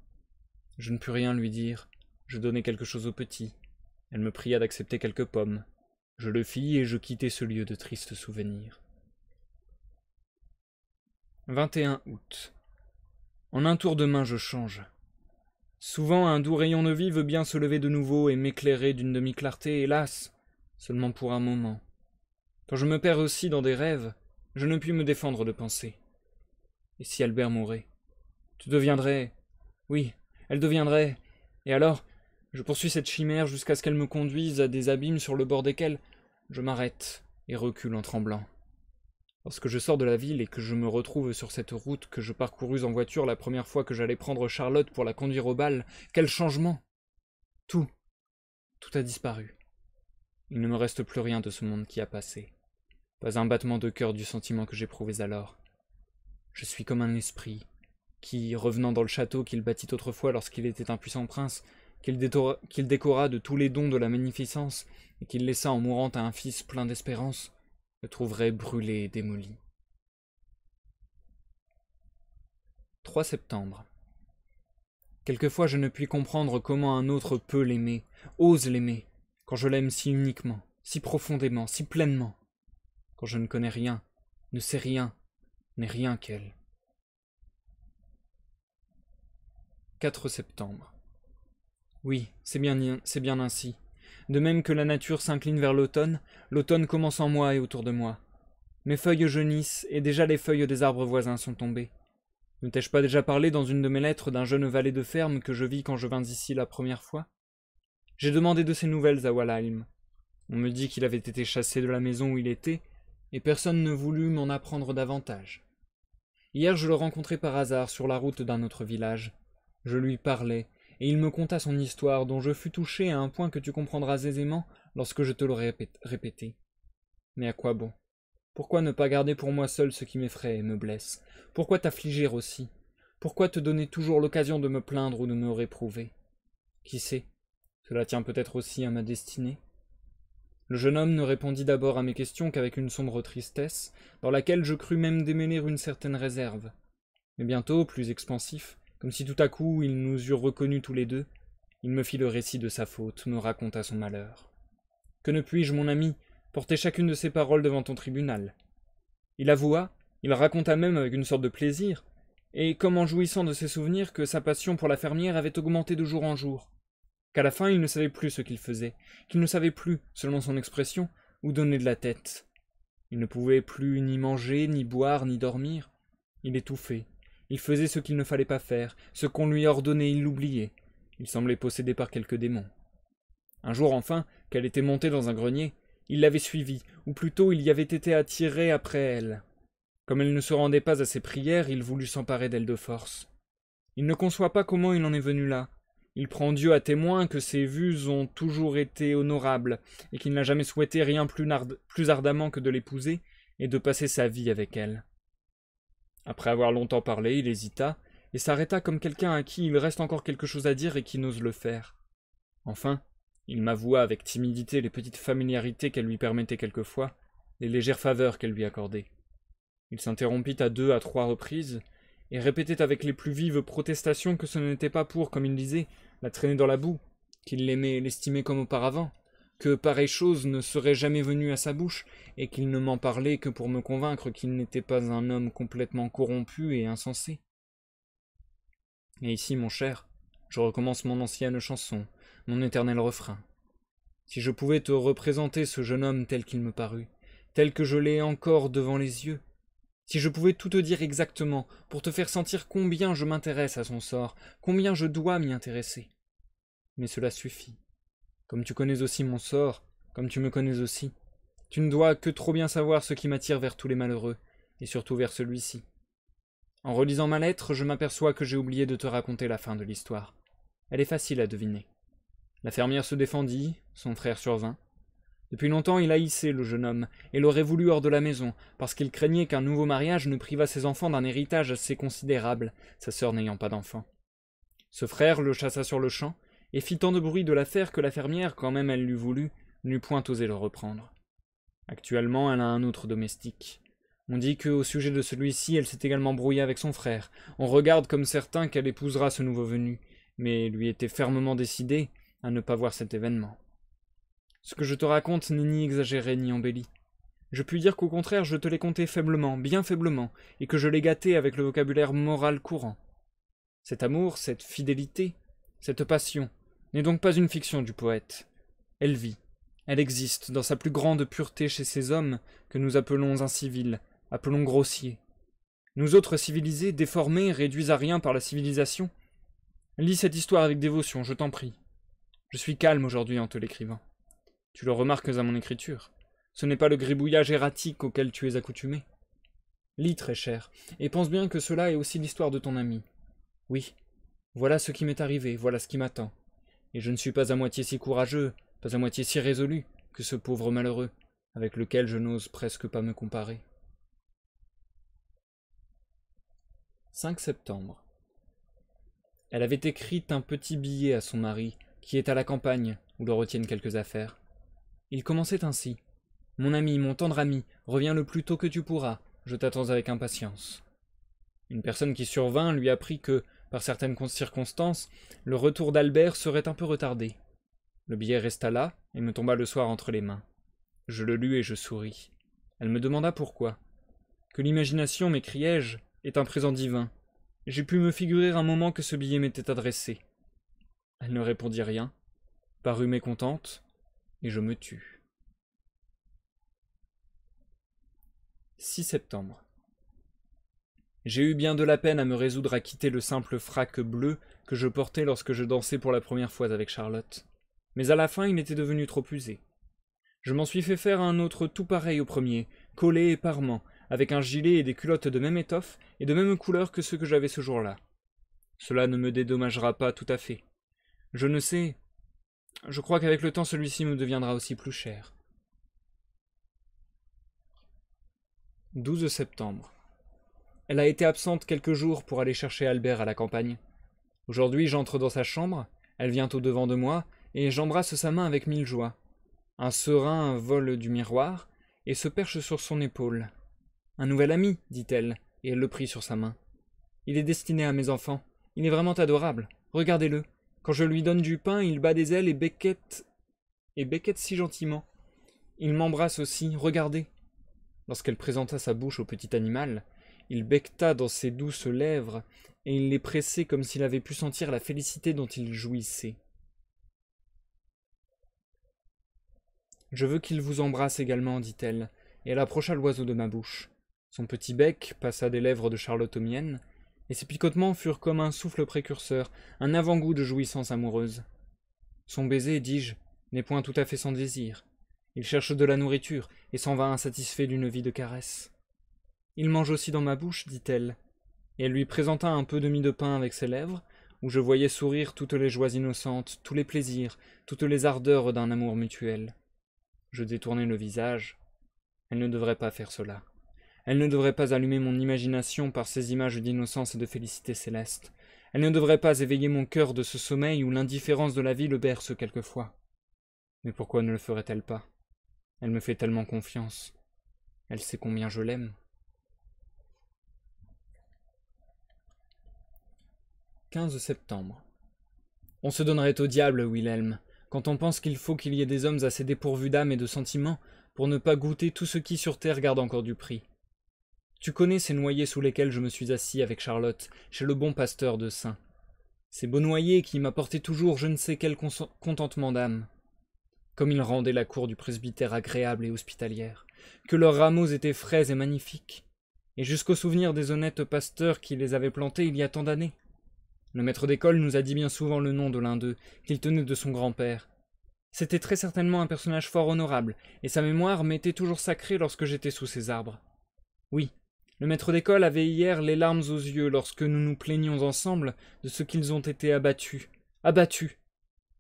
Je ne pus rien lui dire. Je donnai quelque chose au petit. Elle me pria d'accepter quelques pommes. Je le fis et je quittai ce lieu de tristes souvenirs. 21 août. En un tour de main, je change. Souvent, un doux rayon de vie veut bien se lever de nouveau et m'éclairer d'une demi-clarté, hélas, seulement pour un moment. Quand je me perds aussi dans des rêves, je ne puis me défendre de penser. Et si Albert mourait? Tu deviendrais... Oui, elle deviendrait... Et alors, je poursuis cette chimère jusqu'à ce qu'elle me conduise à des abîmes sur le bord desquels je m'arrête et recule en tremblant. Lorsque je sors de la ville et que je me retrouve sur cette route que je parcourus en voiture la première fois que j'allais prendre Charlotte pour la conduire au bal, quel changement! Tout a disparu. Il ne me reste plus rien de ce monde qui a passé. Pas un battement de cœur du sentiment que j'éprouvais alors. Je suis comme un esprit qui, revenant dans le château qu'il bâtit autrefois lorsqu'il était un puissant prince, qu'il décora de tous les dons de la magnificence et qu'il laissa en mourant à un fils plein d'espérance, le trouverait brûlé et démoli. 3 septembre. Quelquefois je ne puis comprendre comment un autre peut l'aimer, ose l'aimer, quand je l'aime si uniquement, si profondément, si pleinement, quand je ne connais rien, ne sais rien, n'ai rien qu'elle. 4 septembre. Oui, c'est bien ainsi. De même que la nature s'incline vers l'automne, l'automne commence en moi et autour de moi. Mes feuilles jaunissent, et déjà les feuilles des arbres voisins sont tombées. Ne t'ai-je pas déjà parlé dans une de mes lettres d'un jeune valet de ferme que je vis quand je vins ici la première fois? J'ai demandé de ses nouvelles à Walheim. On me dit qu'il avait été chassé de la maison où il était, et personne ne voulut m'en apprendre davantage. Hier je le rencontrai par hasard sur la route d'un autre village. Je lui parlais, et il me conta son histoire dont je fus touché à un point que tu comprendras aisément lorsque je te l'aurai répété. Mais à quoi bon? Pourquoi ne pas garder pour moi seul ce qui m'effraie et me blesse? Pourquoi t'affliger aussi? Pourquoi te donner toujours l'occasion de me plaindre ou de me réprouver? Qui sait? Cela tient peut-être aussi à ma destinée. Le jeune homme ne répondit d'abord à mes questions qu'avec une sombre tristesse, dans laquelle je crus même démêler une certaine réserve. Mais bientôt, plus expansif, comme si tout à coup ils nous eurent reconnus tous les deux, il me fit le récit de sa faute, me raconta son malheur. Que ne puis-je, mon ami, porter chacune de ses paroles devant ton tribunal? Il avoua, il raconta même avec une sorte de plaisir, et comme en jouissant de ses souvenirs, que sa passion pour la fermière avait augmenté de jour en jour, qu'à la fin il ne savait plus ce qu'il faisait, qu'il ne savait plus, selon son expression, où donner de la tête. Il ne pouvait plus ni manger, ni boire, ni dormir. Il étouffait. Il faisait ce qu'il ne fallait pas faire, ce qu'on lui ordonnait, il l'oubliait. Il semblait possédé par quelque démon. Un jour enfin, qu'elle était montée dans un grenier, il l'avait suivie, ou plutôt il y avait été attiré après elle. Comme elle ne se rendait pas à ses prières, il voulut s'emparer d'elle de force. Il ne conçoit pas comment il en est venu là. Il prend Dieu à témoin que ses vues ont toujours été honorables, et qu'il n'a jamais souhaité rien plus ardemment que de l'épouser, et de passer sa vie avec elle. Après avoir longtemps parlé, il hésita, et s'arrêta comme quelqu'un à qui il reste encore quelque chose à dire et qui n'ose le faire. Enfin, il m'avoua avec timidité les petites familiarités qu'elle lui permettait quelquefois, les légères faveurs qu'elle lui accordait. Il s'interrompit à 2 à 3 reprises, et répétait avec les plus vives protestations que ce n'était pas pour, comme il disait, la traîner dans la boue, qu'il l'aimait et l'estimait comme auparavant, que pareille chose ne serait jamais venue à sa bouche, et qu'il ne m'en parlait que pour me convaincre qu'il n'était pas un homme complètement corrompu et insensé. Et ici, mon cher, je recommence mon ancienne chanson, mon éternel refrain. Si je pouvais te représenter ce jeune homme tel qu'il me parut, tel que je l'ai encore devant les yeux, si je pouvais tout te dire exactement, pour te faire sentir combien je m'intéresse à son sort, combien je dois m'y intéresser. Mais cela suffit. Comme tu connais aussi mon sort, comme tu me connais aussi, tu ne dois que trop bien savoir ce qui m'attire vers tous les malheureux, et surtout vers celui-ci. En relisant ma lettre, je m'aperçois que j'ai oublié de te raconter la fin de l'histoire. Elle est facile à deviner. La fermière se défendit, son frère survint. Depuis longtemps, il haïssait le jeune homme, et l'aurait voulu hors de la maison, parce qu'il craignait qu'un nouveau mariage ne privât ses enfants d'un héritage assez considérable, sa sœur n'ayant pas d'enfant. Ce frère le chassa sur le champ, et fit tant de bruit de l'affaire que la fermière, quand même elle l'eût voulu, n'eût point osé le reprendre. Actuellement, elle a un autre domestique. On dit qu'au sujet de celui-ci, elle s'est également brouillée avec son frère. On regarde comme certain qu'elle épousera ce nouveau venu, mais lui était fermement décidé à ne pas voir cet événement. Ce que je te raconte n'est ni exagéré ni embelli. Je puis dire qu'au contraire, je te l'ai conté faiblement, bien faiblement, et que je l'ai gâté avec le vocabulaire moral courant. Cet amour, cette fidélité, cette passion, n'est donc pas une fiction du poète. Elle vit, elle existe dans sa plus grande pureté chez ces hommes que nous appelons incivils, appelons grossiers. Nous autres civilisés, déformés, réduits à rien par la civilisation. Lis cette histoire avec dévotion, je t'en prie. Je suis calme aujourd'hui en te l'écrivant. Tu le remarques à mon écriture. Ce n'est pas le gribouillage erratique auquel tu es accoutumé. Lis, très cher, et pense bien que cela est aussi l'histoire de ton ami. Oui, voilà ce qui m'est arrivé, voilà ce qui m'attend. Et je ne suis pas à moitié si courageux, pas à moitié si résolu que ce pauvre malheureux, avec lequel je n'ose presque pas me comparer. 5 septembre. Elle avait écrit un petit billet à son mari, qui est à la campagne, où le retiennent quelques affaires. Il commençait ainsi. « Mon ami, mon tendre ami, reviens le plus tôt que tu pourras, je t'attends avec impatience. » Une personne qui survint lui apprit que, par certaines circonstances, le retour d'Albert serait un peu retardé. Le billet resta là, et me tomba le soir entre les mains. Je le lus et je souris. Elle me demanda pourquoi. « Que l'imagination, m'écriai-je, est un présent divin. J'ai pu me figurer un moment que ce billet m'était adressé. » Elle ne répondit rien, parut mécontente, et je me tus. 6 septembre. J'ai eu bien de la peine à me résoudre à quitter le simple frac bleu que je portais lorsque je dansais pour la première fois avec Charlotte. Mais à la fin, il était devenu trop usé. Je m'en suis fait faire un autre tout pareil au premier, collé et parement, avec un gilet et des culottes de même étoffe et de même couleur que ceux que j'avais ce jour-là. Cela ne me dédommagera pas tout à fait. Je ne sais. Je crois qu'avec le temps, celui-ci me deviendra aussi plus cher. 12 septembre. Elle a été absente quelques jours pour aller chercher Albert à la campagne. Aujourd'hui, j'entre dans sa chambre, elle vient au-devant de moi, et j'embrasse sa main avec mille joies. Un serin vole du miroir, et se perche sur son épaule. « Un nouvel ami, dit-elle, et elle le prit sur sa main. Il est destiné à mes enfants. Il est vraiment adorable. Regardez-le. Quand je lui donne du pain, il bat des ailes et becquette si gentiment. Il m'embrasse aussi, regardez. » Lorsqu'elle présenta sa bouche au petit animal, il becqueta dans ses douces lèvres, et il les pressait comme s'il avait pu sentir la félicité dont il jouissait. « Je veux qu'il vous embrasse également, dit-elle, et elle approcha l'oiseau de ma bouche. Son petit bec passa des lèvres de Charlotte aux miennes, et ses picotements furent comme un souffle précurseur, un avant-goût de jouissance amoureuse. Son baiser, dis-je, n'est point tout à fait sans désir. Il cherche de la nourriture, et s'en va insatisfait d'une vie de caresses. Il mange aussi dans ma bouche, dit-elle, et elle lui présenta un peu de mie de pain avec ses lèvres, où je voyais sourire toutes les joies innocentes, tous les plaisirs, toutes les ardeurs d'un amour mutuel. Je détournai le visage. Elle ne devrait pas faire cela. Elle ne devrait pas allumer mon imagination par ces images d'innocence et de félicité céleste. Elle ne devrait pas éveiller mon cœur de ce sommeil où l'indifférence de la vie le berce quelquefois. Mais pourquoi ne le ferait-elle pas? Elle me fait tellement confiance. Elle sait combien je l'aime. 15 septembre. On se donnerait au diable, Wilhelm, quand on pense qu'il faut qu'il y ait des hommes assez dépourvus d'âme et de sentiments pour ne pas goûter tout ce qui sur terre garde encore du prix. Tu connais ces noyers sous lesquels je me suis assis avec Charlotte, chez le bon pasteur de Saint. Ces beaux noyers qui m'apportaient toujours je ne sais quel contentement d'âme. Comme ils rendaient la cour du presbytère agréable et hospitalière, que leurs rameaux étaient frais et magnifiques, et jusqu'au souvenir des honnêtes pasteurs qui les avaient plantés il y a tant d'années. Le maître d'école nous a dit bien souvent le nom de l'un d'eux, qu'il tenait de son grand-père. C'était très certainement un personnage fort honorable, et sa mémoire m'était toujours sacrée lorsque j'étais sous ses arbres. Oui, le maître d'école avait hier les larmes aux yeux lorsque nous nous plaignions ensemble de ce qu'ils ont été abattus. Abattus!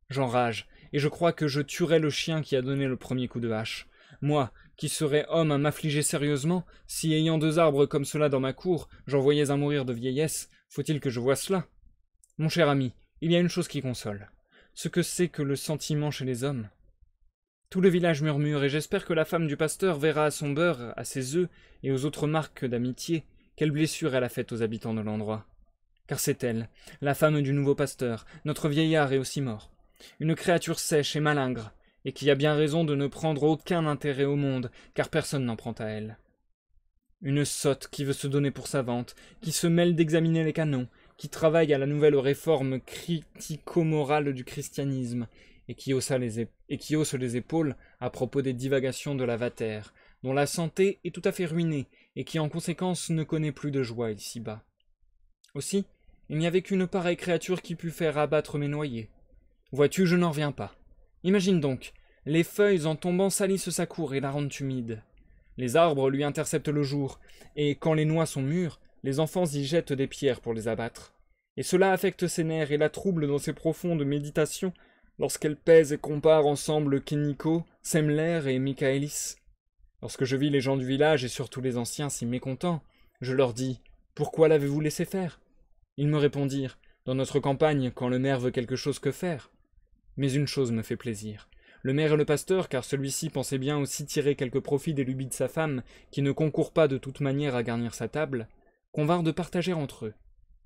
J'enrage, et je crois que je tuerais le chien qui a donné le premier coup de hache. Moi, qui serais homme à m'affliger sérieusement, si ayant 2 arbres comme cela dans ma cour, j'en voyais un mourir de vieillesse, faut-il que je voie cela? Mon cher ami, il y a une chose qui console, ce que c'est que le sentiment chez les hommes. Tout le village murmure, et j'espère que la femme du pasteur verra à son beurre, à ses œufs et aux autres marques d'amitié, quelle blessure elle a faite aux habitants de l'endroit. Car c'est elle, la femme du nouveau pasteur, notre vieillard est aussi mort. Une créature sèche et malingre, et qui a bien raison de ne prendre aucun intérêt au monde, car personne n'en prend à elle. Une sotte qui veut se donner pour savante, qui se mêle d'examiner les canons, qui travaille à la nouvelle réforme critico-morale du christianisme, et qui hausse les épaules à propos des divagations de la Vater, dont la santé est tout à fait ruinée, et qui en conséquence ne connaît plus de joie ici-bas. Aussi, il n'y avait qu'une pareille créature qui pût faire abattre mes noyers. Vois-tu, je n'en reviens pas. Imagine donc, les feuilles en tombant salissent sa cour et la rendent humide. Les arbres lui interceptent le jour, et quand les noix sont mûres, les enfants y jettent des pierres pour les abattre. Et cela affecte ses nerfs et la trouble dans ses profondes méditations, lorsqu'elle pèse et compare ensemble Kénico, Semler et Michaelis. Lorsque je vis les gens du village et surtout les anciens si mécontents, je leur dis « Pourquoi l'avez-vous laissé faire ?» Ils me répondirent « Dans notre campagne, quand le maire veut quelque chose, que faire ?» Mais une chose me fait plaisir. Le maire et le pasteur, car celui-ci pensait bien aussi tirer quelque profit des lubies de sa femme, qui ne concourt pas de toute manière à garnir sa table, convinrent de partager entre eux.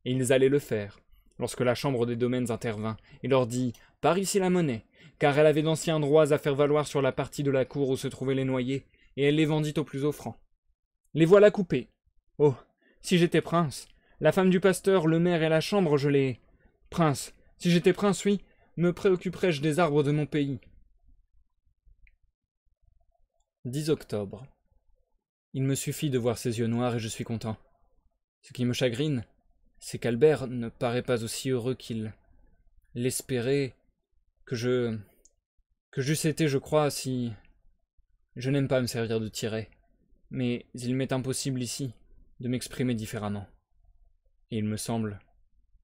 Et ils allaient le faire, lorsque la chambre des domaines intervint, et leur dit « Par ici la monnaie », car elle avait d'anciens droits à faire valoir sur la partie de la cour où se trouvaient les noyers, et elle les vendit au plus offrant. Les voilà coupés. Oh, si j'étais prince, la femme du pasteur, le maire et la chambre, je les... Prince, si j'étais prince, oui, me préoccuperais-je des arbres de mon pays. 10 octobre. Il me suffit de voir ses yeux noirs et je suis content. Ce qui me chagrine, c'est qu'Albert ne paraît pas aussi heureux qu'il l'espérait, que j'eusse été, je crois, si... Je n'aime pas me servir de tiret, mais il m'est impossible ici de m'exprimer différemment. Et il me semble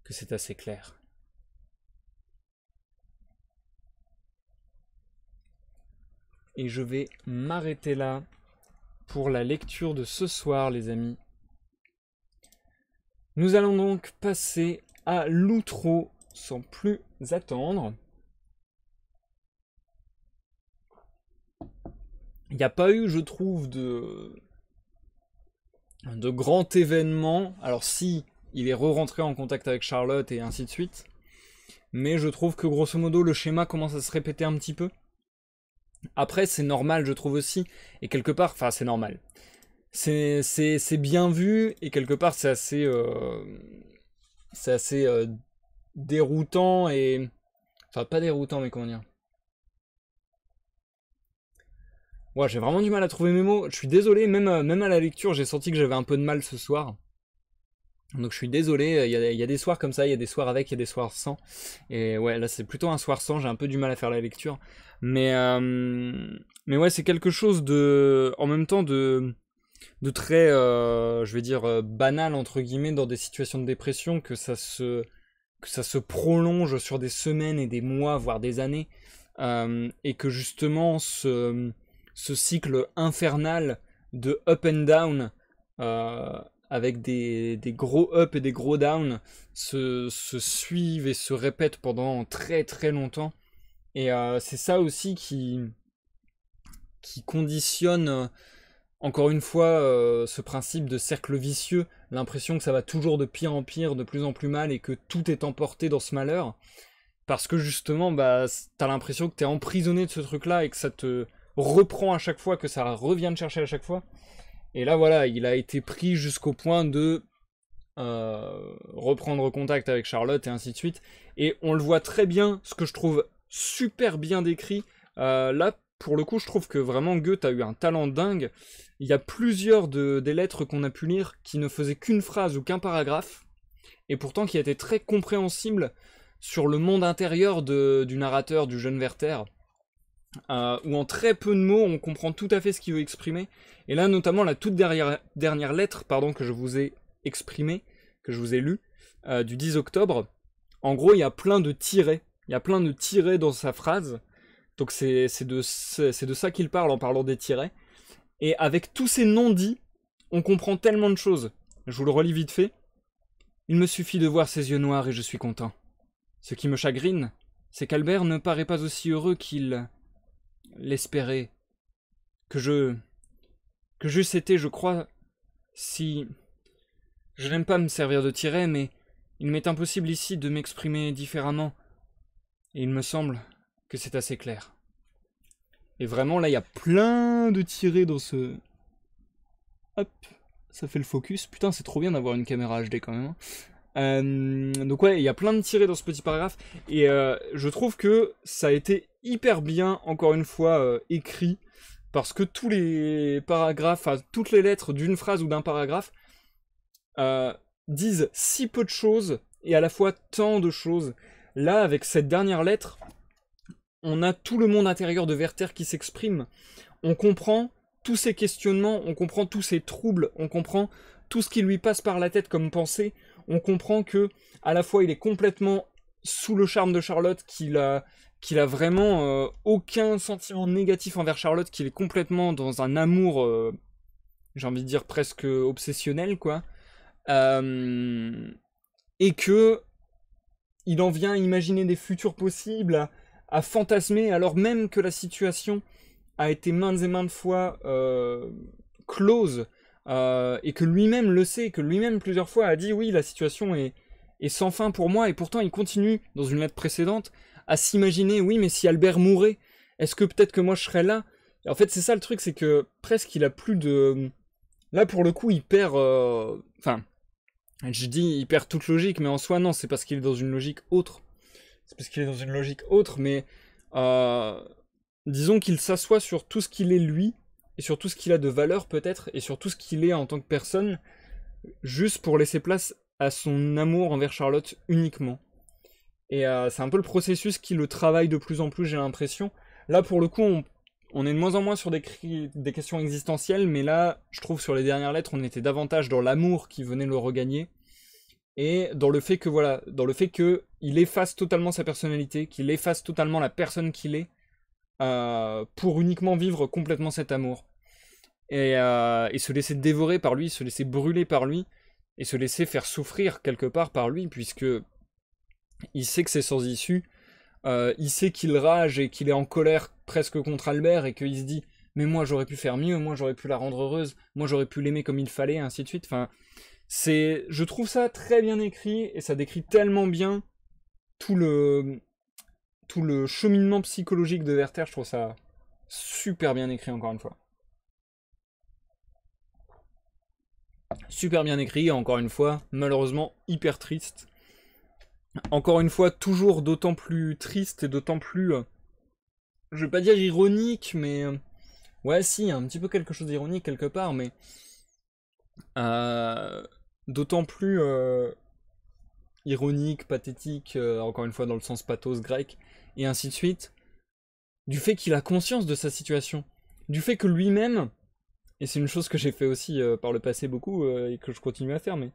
que c'est assez clair. Et je vais m'arrêter là pour la lecture de ce soir, les amis. Nous allons donc passer à l'outro sans plus attendre. Il n'y a pas eu, je trouve, de grand événement. Alors si, il est re-rentré en contact avec Charlotte et ainsi de suite. Mais je trouve que grosso modo, le schéma commence à se répéter un petit peu. Après, c'est normal, je trouve aussi, et quelque part, enfin, c'est normal. C'est bien vu, et quelque part, c'est assez déroutant, et... Enfin, pas déroutant, mais comment dire. Ouais, j'ai vraiment du mal à trouver mes mots. Je suis désolé, même à la lecture, j'ai senti que j'avais un peu de mal ce soir. Donc je suis désolé, il y a des soirs comme ça, il y a des soirs avec, il y a des soirs sans. Et ouais, là c'est plutôt un soir sans, j'ai un peu du mal à faire la lecture. Mais ouais, c'est quelque chose de... En même temps de très, je vais dire, banal, entre guillemets, dans des situations de dépression, que ça se prolonge sur des semaines et des mois, voire des années. Et que justement, ce cycle infernal de up and down... avec des gros up et des gros down, se suivent et se répètent pendant très très longtemps. Et c'est ça aussi qui conditionne encore une fois, ce principe de cercle vicieux, l'impression que ça va toujours de pire en pire, de plus en plus mal, et que tout est emporté dans ce malheur, parce que justement, bah, t'as l'impression que t'es emprisonné de ce truc-là, et que ça te reprend à chaque fois, que ça revient te chercher à chaque fois. Et là, voilà, il a été pris jusqu'au point de reprendre contact avec Charlotte, et ainsi de suite. Et on le voit très bien, ce que je trouve super bien décrit. Là, pour le coup, je trouve que vraiment Goethe a eu un talent dingue. Il y a plusieurs des lettres qu'on a pu lire qui ne faisaient qu'une phrase ou qu'un paragraphe, et pourtant qui étaient très compréhensibles sur le monde intérieur du narrateur, du jeune Werther, où en très peu de mots, on comprend tout à fait ce qu'il veut exprimer. Et là, notamment, la toute dernière lettre, pardon, que je vous ai exprimée, que je vous ai lue, du 10 octobre, en gros, il y a plein de tirets. Il y a plein de tirets dans sa phrase. Donc c'est de ça qu'il parle en parlant des tirets. Et avec tous ces non-dits, on comprend tellement de choses. Je vous le relis vite fait. Il me suffit de voir ses yeux noirs et je suis content. Ce qui me chagrine, c'est qu'Albert ne paraît pas aussi heureux qu'il l'espérait. Que j'eusse été, je crois, si... Je n'aime pas me servir de tirets, mais il m'est impossible ici de m'exprimer différemment. Et il me semble que c'est assez clair. Et vraiment, là, il y a plein de tirets dans ce... Hop, ça fait le focus. Putain, c'est trop bien d'avoir une caméra HD quand même. Donc ouais, il y a plein de tirets dans ce petit paragraphe. Et je trouve que ça a été hyper bien, encore une fois, écrit. Parce que tous les paragraphes, enfin, toutes les lettres d'une phrase ou d'un paragraphe disent si peu de choses et à la fois tant de choses. Là, avec cette dernière lettre, on a tout le monde intérieur de Werther qui s'exprime. On comprend tous ses questionnements, on comprend tous ses troubles, on comprend tout ce qui lui passe par la tête comme pensée. On comprend que, à la fois, il est complètement sous le charme de Charlotte, qu'il a vraiment aucun sentiment négatif envers Charlotte, qu'il est complètement dans un amour, j'ai envie de dire presque obsessionnel, quoi. Et que il en vient à imaginer des futurs possibles, à fantasmer, alors même que la situation a été maintes et maintes fois close, et que lui-même le sait, que lui-même plusieurs fois a dit oui, la situation est sans fin pour moi, et pourtant il continue, dans une lettre précédente, à s'imaginer, oui, mais si Albert mourait, est-ce que peut-être que moi je serais là? Et en fait, c'est ça le truc, c'est que presque il a plus de... Là, pour le coup, il perd... Enfin, je dis il perd toute logique, mais en soi, non, c'est parce qu'il est dans une logique autre. C'est parce qu'il est dans une logique autre, mais... disons qu'il s'assoit sur tout ce qu'il est lui, et sur tout ce qu'il a de valeur peut-être, et sur tout ce qu'il est en tant que personne, juste pour laisser place à son amour envers Charlotte uniquement. Et c'est un peu le processus qui le travaille de plus en plus, j'ai l'impression. Là, pour le coup, on est de moins en moins sur des questions existentielles, mais là, je trouve sur les dernières lettres, on était davantage dans l'amour qui venait le regagner, et dans le fait que, voilà, dans le fait que il efface totalement sa personnalité, qu'il efface totalement la personne qu'il est, pour uniquement vivre complètement cet amour. Et se laisser dévorer par lui, se laisser brûler par lui, et se laisser faire souffrir quelque part par lui, puisque il sait que c'est sans issue, il sait qu'il rage et qu'il est en colère presque contre Albert, et qu'il se dit « mais moi j'aurais pu faire mieux, moi j'aurais pu la rendre heureuse, moi j'aurais pu l'aimer comme il fallait, et ainsi de suite. » Enfin, je trouve ça très bien écrit, et ça décrit tellement bien tout le cheminement psychologique de Werther. Je trouve ça super bien écrit, encore une fois. Super bien écrit, encore une fois, malheureusement hyper triste. Encore une fois, toujours d'autant plus triste et d'autant plus... je vais pas dire ironique, mais... ouais, si, un petit peu quelque chose d'ironique quelque part, mais... d'autant plus... ironique, pathétique, encore une fois dans le sens pathos grec, et ainsi de suite, du fait qu'il a conscience de sa situation, du fait que lui-même, et c'est une chose que j'ai fait aussi par le passé beaucoup, et que je continue à faire, mais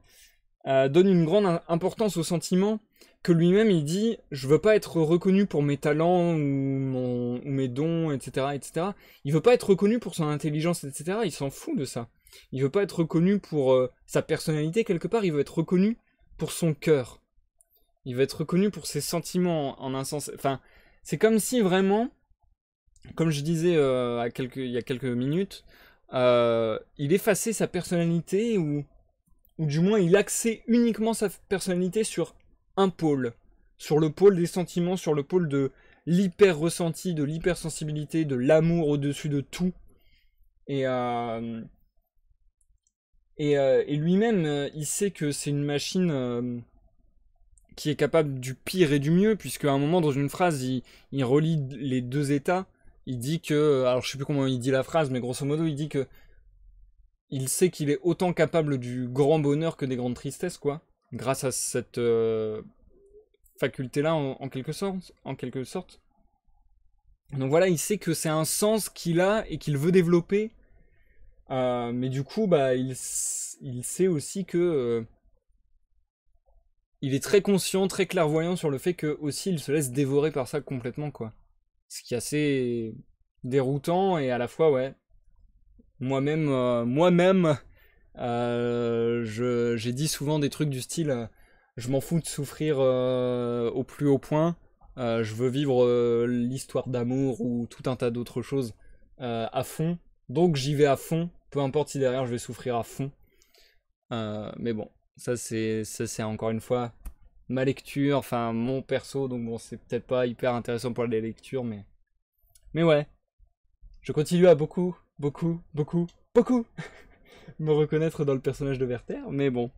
donne une grande importance au sentiment que lui-même il dit « je veux pas être reconnu pour mes talents ou mes dons, etc., etc. » Il veut pas être reconnu pour son intelligence, etc. Il s'en fout de ça. Il veut pas être reconnu pour sa personnalité quelque part, il veut être reconnu pour son cœur. Il veut être reconnu pour ses sentiments en un sens... Enfin, c'est comme si vraiment, comme je disais il y a quelques minutes, il effaçait sa personnalité ou du moins il axait uniquement sa personnalité sur un pôle. Sur le pôle des sentiments, sur le pôle de l'hyper ressenti, de l'hypersensibilité, de l'amour au-dessus de tout. Et lui-même, il sait que c'est une machine qui est capable du pire et du mieux, puisque à un moment, dans une phrase, il relie les deux états. Il dit que, alors je sais plus comment il dit la phrase, mais grosso modo, il dit que il sait qu'il est autant capable du grand bonheur que des grandes tristesses, quoi, grâce à cette faculté-là, en quelque sorte. Donc voilà, il sait que c'est un sens qu'il a et qu'il veut développer. Mais du coup, bah, il sait aussi que il est très conscient, très clairvoyant sur le fait que aussi il se laisse dévorer par ça complètement, quoi. Ce qui est assez déroutant et à la fois, ouais. Moi-même, j'ai dit souvent des trucs du style, je m'en fous de souffrir au plus haut point. Je veux vivre l'histoire d'amour ou tout un tas d'autres choses à fond. Donc j'y vais à fond, peu importe si derrière je vais souffrir à fond. Mais bon, ça c'est encore une fois ma lecture, enfin mon perso, donc bon c'est peut-être pas hyper intéressant pour les lectures, mais ouais, je continue à beaucoup me reconnaître dans le personnage de Werther, mais bon.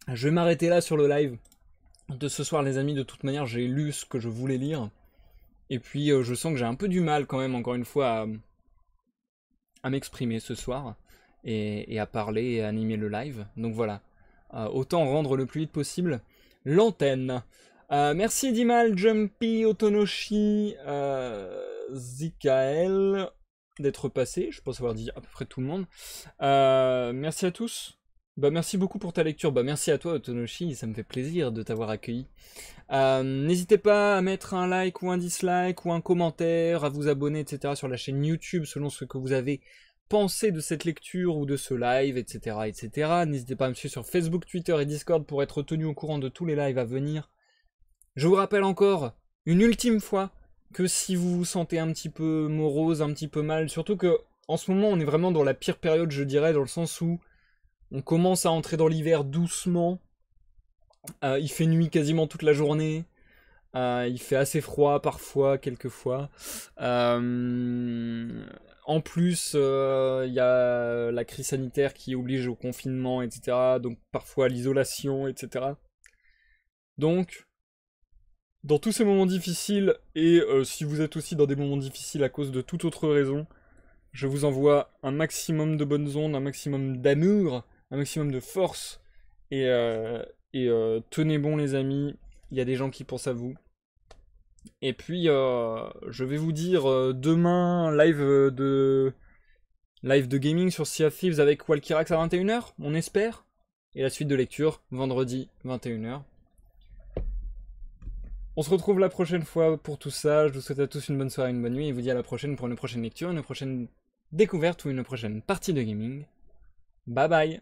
Je vais m'arrêter là sur le live de ce soir, les amis. De toute manière, j'ai lu ce que je voulais lire. Et puis, je sens que j'ai un peu du mal quand même, encore une fois, à m'exprimer ce soir. Et à parler et à animer le live. Donc voilà. Autant rendre le plus vite possible l'antenne. Merci Dimal, Jumpy, Otonoshi, Zikael d'être passé. Je pense avoir dit à peu près tout le monde. Merci à tous. Bah merci beaucoup pour ta lecture. Bah merci à toi Otonoshi, ça me fait plaisir de t'avoir accueilli. N'hésitez pas à mettre un like ou un dislike ou un commentaire, à vous abonner, etc. sur la chaîne YouTube selon ce que vous avez pensé de cette lecture ou de ce live, etc. etc. N'hésitez pas à me suivre sur Facebook, Twitter et Discord pour être tenu au courant de tous les lives à venir. Je vous rappelle encore, une ultime fois, que si vous vous sentez un petit peu morose, un petit peu mal, surtout que en ce moment on est vraiment dans la pire période, je dirais, dans le sens où on commence à entrer dans l'hiver doucement. Il fait nuit quasiment toute la journée. Il fait assez froid parfois, quelquefois. En plus, il y a la crise sanitaire qui oblige au confinement, etc. Donc parfois à l'isolation, etc. Donc, dans tous ces moments difficiles, et si vous êtes aussi dans des moments difficiles à cause de toute autre raison, je vous envoie un maximum de bonnes ondes, un maximum d'amour, un maximum de force. Et tenez bon les amis, il y a des gens qui pensent à vous. Et puis je vais vous dire demain live de gaming sur Sea of Thieves avec Walkirax à 21h, on espère. Et la suite de lecture vendredi 21h. On se retrouve la prochaine fois pour tout ça. Je vous souhaite à tous une bonne soirée, une bonne nuit et vous dis à la prochaine pour une prochaine lecture, une prochaine découverte ou une prochaine partie de gaming. Bye bye.